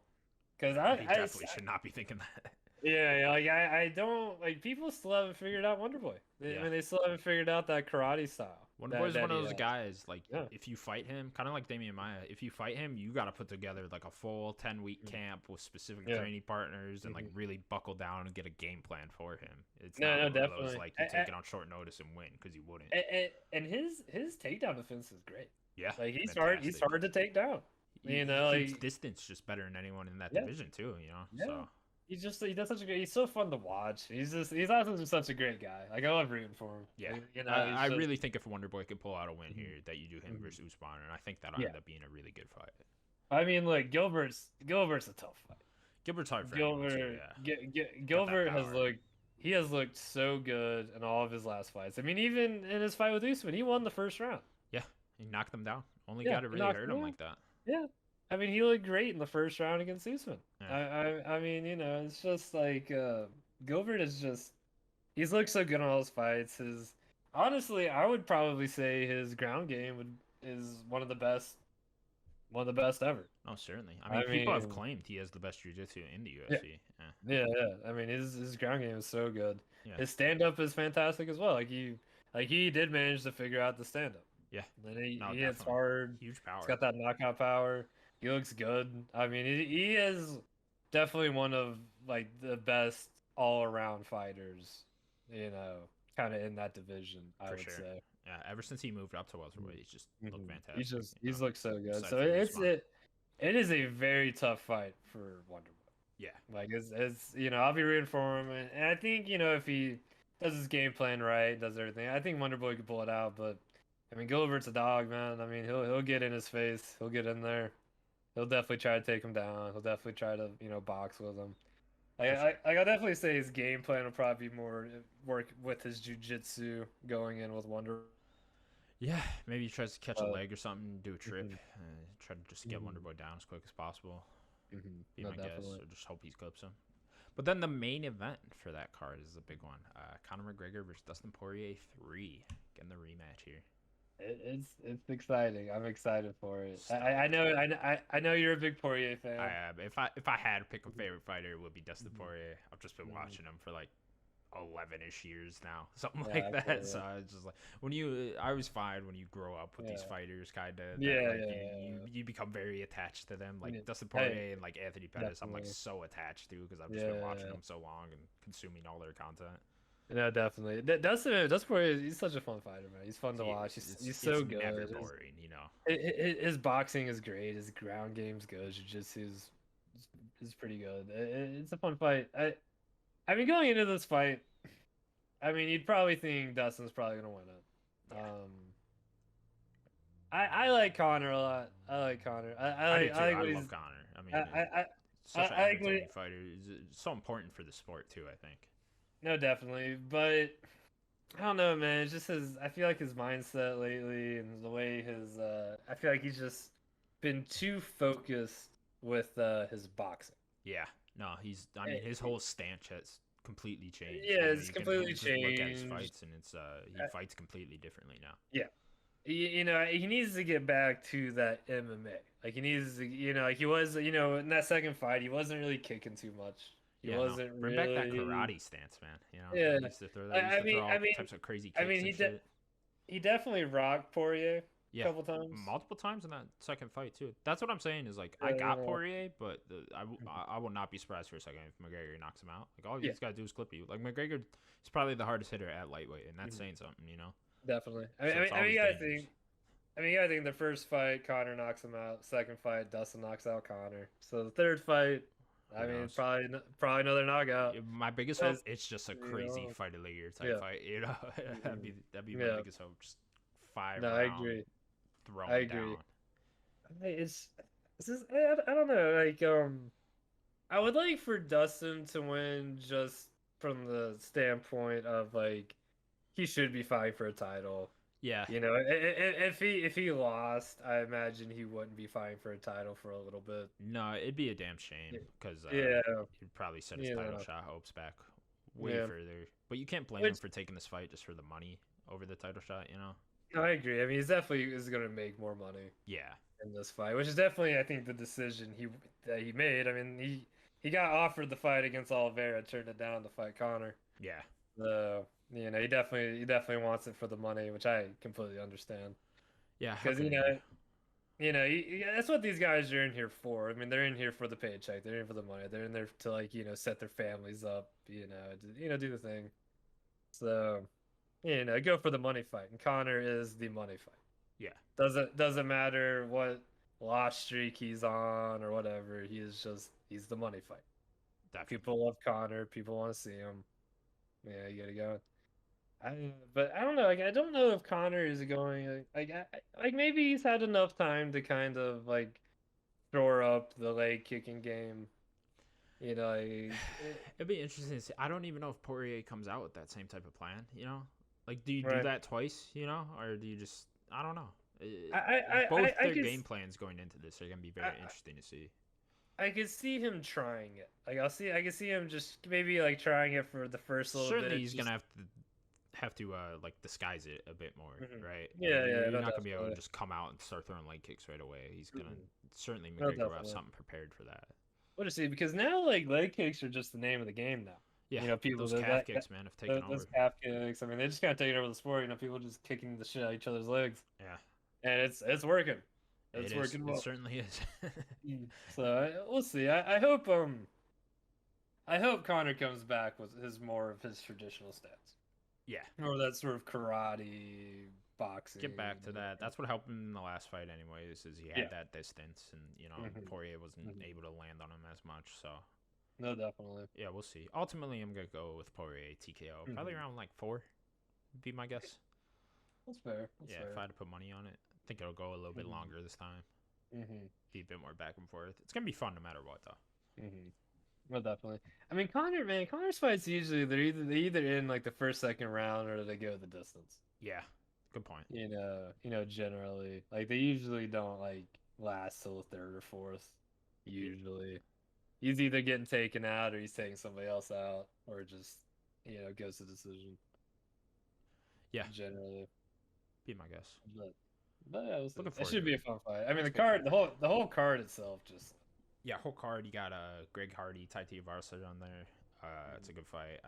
Because he definitely should not be thinking that. yeah, like I don't like people still haven't figured out Wonder Boy. I Yeah. mean, they still haven't figured out that karate style Wonderboy is that one of he those has. guys. Like, Yeah. if you fight him, kind of like Damian Maya, if you fight him, you got to put together like a full 10-week Mhm. camp with specific Yeah. training partners and like hmm really buckle down and get a game plan for him. It's No, not no, one of those definitely. like you take it on short notice and win because you wouldn't. And his takedown defense is great. Yeah, Like he's fantastic. hard to take down. He keeps Like distance just better than anyone in that yeah, division too. yeah. So He does such a great. He's so fun to watch. He's also just such a great guy. Like I love rooting for him. yeah, He's I just really think if Wonderboy can pull out a win mhm, here, that you do him mhm. versus Usman, and I think that'll Yeah. end up being a really good fight. I mean, like Gilbert's a tough fight. Gilbert's hard for anyone too. Yeah, got that Gilbert power. has looked so good in all of his last fights. I mean, even in his fight with Usman, he won the first round. Yeah, he knocked them down. Only Yeah, guy to he really knocked hurt him him out. like that. Yeah, I mean, he looked great in the first round against Usman. Yeah, I mean, it's just like Gilbert is just he's looked so good in all his fights. His honestly, I would probably say his ground game is one of the best ever. oh certainly. I mean, I people have mean, claimed he has the best jiu-jitsu in the yeah, UFC. Yeah, yeah. I mean, his ground game is so good. yeah, His stand up is fantastic as well. Like he did manage to figure out the stand up. yeah. And No, he hits definitely. hard. Huge He's power. got that knockout power. He looks good. I mean, he is definitely one of like the best all around fighters. Kind of in that division, I For would sure. say. Yeah, ever since he moved up to welterweight, he's just looked fantastic. He's looked so good. Aside So from Usman. it is a very tough fight for Wonder Yeah, Boy. Like it's I'll be rooting for him, and I think if he does his game plan right, does everything, I think Wonder Boy could pull it out. But I mean, Gilbert's a dog, man. I mean, he'll get in his face. He'll get in there. He'll definitely try to take him down. He'll definitely try to box with him. for sure. I'll definitely say his game plan will probably be more work with his jujitsu going in with Wonder. Yeah, maybe he tries to catch a Uh, leg or something, do a trip, mhm, try to just get mhm. Wonderboy down as quick as possible. Be No, my guess. definitely. Or just hope he clips him. But then the main event for that card is a big one. Conor McGregor versus Dustin Poirier 3. Getting the rematch here. It's exciting. I'm excited for it. I Stoked. know I know you're a big Poirier I fan. if I had to pick a favorite fighter, it would be Dustin Mhm. Poirier. I've just been Mhm. watching him for like 11ish years now, something Yeah, like I feel that. So you. it's just like when you, I always find when you grow up with these Yeah. fighters, kind of that Yeah, like yeah, you become very attached to them. Like yeah. Dustin Hey, Poirier and like Anthony Pettis, I'm like definitely. so attached to because I've just been watching Yeah. them so long and consuming all their content. No, definitely. Dustin Poirier, he's such a fun fighter, man. He's fun to He watch. is. He's It's so never good. boring, you know. His boxing is great. His ground game's good. Jiu-jitsu's is pretty good. It's a fun fight. I mean, going into this fight, I mean, you'd probably think Dustin's probably gonna win it. Yeah, I like Connor a lot. I like Connor. I do I too. like I what love he's. Conor. I mean, I such an I like what he, entertaining fighter. It's so important for the sport too. I think. no, definitely, but I don't know, man. It's just his. I feel like his mindset lately and the way his. I feel like he's just been too focused with his boxing. Yeah, no, he's. I Eh, mean, his whole stance has completely changed. Yeah, You know, it's completely you just look at his changed. fights, and it's he fights completely differently now. Yeah, you know, he needs to get back to that MMA. Like he needs to, you know, like he was, you know, in that second fight, he wasn't really kicking too much. He Yeah, no, wasn't bring back that really. karate stance, man. You know, Yeah, he used to throw all types of crazy I kicks mean, and shit. he definitely rocked Poirier a Yeah, couple times. multiple times in that second fight too. That's what I'm saying is like I got Uh, Poirier, but I will not be surprised for a second if McGregor knocks him out. Like all yeah, he's got to do is clip you. Like McGregor is probably the hardest hitter at lightweight, and that's mhm, saying something, you know. definitely. So it's You always gotta dangerous. think. You gotta think the first fight, Connor knocks him out. Second fight, Dustin knocks out Connor. So the third fight, Who I mean, knows? probably another knockout. My biggest hope, Because it's just a you crazy know, fight of the year type yeah, fight. You know, mhm, that'd be my yeah. biggest hope. Just 5 No, I round agree. I throwing agree. down. It's just I don't know. Like I would like for Dustin to win just from the standpoint of like he should be fighting for a title. Yeah, You know, if he lost, I imagine he wouldn't be fighting for a title for a little bit. no, it'd be a damn shame because Yeah, he'd probably set his you title know, shot hopes back way yeah. further. But you can't blame him Which for taking this fight just for the money over the title shot. You know? no, I agree. I mean, he's definitely is going to make more money Yeah, in this fight, which is definitely I think the decision that he made. I mean, he got offered the fight against Oliveira, turned it down to fight Connor. yeah, So, you know, he definitely wants it for the money, which I completely understand. yeah. How Because couldn't you? that's what these guys are in here for. I mean, they're in here for the paycheck. They're in for the money. They're in there to like set their families up. Do the thing. So, go for the money fight. And Connor is the money fight. Yeah, Doesn't matter what loss streak he's on or whatever. He's the money fight. definitely. People love Connor. People want to see him. Yeah, you gotta go. But I don't know. Like, I don't know if Connor is going like maybe he's had enough time to kind of like shore up the leg kicking game. You know, It'd be interesting to see. I don't even know if Poirier comes out with that same type of plan. You know, like do you do right. that twice? You know, or do you just? I don't know. I Both I their could game plans going into this are gonna be very interesting to see. I could see him trying it. Like I could see him just maybe like trying it for the first little Certainly, bit. he's Just gonna have to like disguise it a bit more, mhm. right? Yeah, yeah, You're no, not gonna be able to definitely. just come out and start throwing leg kicks right away. He's gonna Mhm. certainly No, McGregor will have definitely. something prepared for that. What to see? Because now like leg kicks are just the name of the game now. Yeah, People those calf kicks, man, have taken those over. calf kicks. I mean, they just kind of taking over the sport. People just kicking the shit out of each other's legs, Yeah, and it's working. it It's is. working It well. certainly is. So we'll see. I hope Connor comes back with his more of his traditional stats, Yeah, or that sort of karate, get boxing. back to that. That's what helped him in the last fight, anyways. Is he Yeah. had that distance, and Hmm. Poirier wasn't Hmm. able to land on him as much. So No, definitely. yeah, we'll see. Ultimately, I'm gonna go with Poirier TKO, probably Hmm. around like 4, would be my guess. That's fair. That's Yeah, if fair. I had to put money on it, I think it'll go a little bit Hmm. longer this time. Hmm. Be a bit more back and forth. It's gonna be fun no matter what, though. Hmm. No, definitely. I mean, Connor's fights usually they either in like the first, second round or they go the distance. Yeah, good point. Generally like they usually don't like last till the third or fourth. Usually, he's either getting taken out or he's taking somebody else out, or just goes to decision. Yeah, Generally, be my guess. but yeah, we'll see. Looking It forward should to be a it. fun fight. I mean, the whole card itself just. Yeah, whole card. You got Greg Hardy, Tai Tuivasa on there. It's a good fight.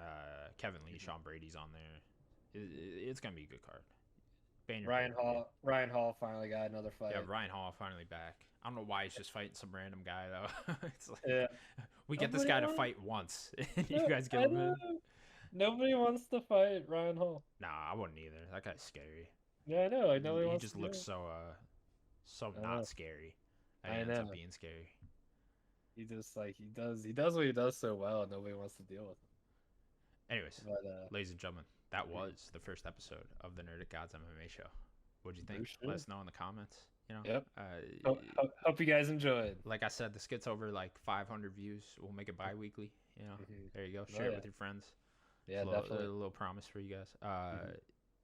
Kevin Lee, Sean Brady's on there. It's gonna be a good card. Ryan Hall finally got another fight. Yeah, Ryan Hall finally back. I don't know why he's just fighting some random guy though. It's like Yeah. we get this guy to fight once, and you guys give him in. Nobody wants to fight Ryan Hall. Nah, I wouldn't either. That guy's scary. Yeah, I know. He just looks so not scary. And he ends up being scary. He just he does what he does so well, and nobody wants to deal with him. Anyways, ladies and gentlemen, that was the first episode of the Nerdic Gods MMA show. What'd you think? Let us know in the comments. Yep. Hope you guys enjoyed. Like I said, this gets over like 500 views. We'll make it bi-weekly. There you go. Share it with your friends. Yeah, definitely. A little promise for you guys.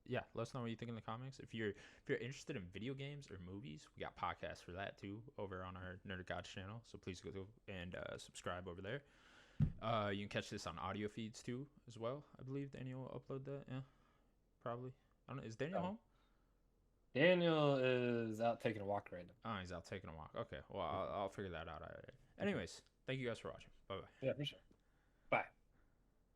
Yeah, let us know what you think in the comments. If you're interested in video games or movies, we got podcasts for that too over on our Nerdic Gods channel. So please go and subscribe over there. You can catch this on audio feeds too as well. I believe Daniel will upload that. Yeah, probably. I don't know. Is Daniel home? Daniel is out taking a walk right now. Oh, he's out taking a walk. Okay, well, I'll figure that out. Anyways, thank you guys for watching. Bye-bye. Yeah, for sure. Bye.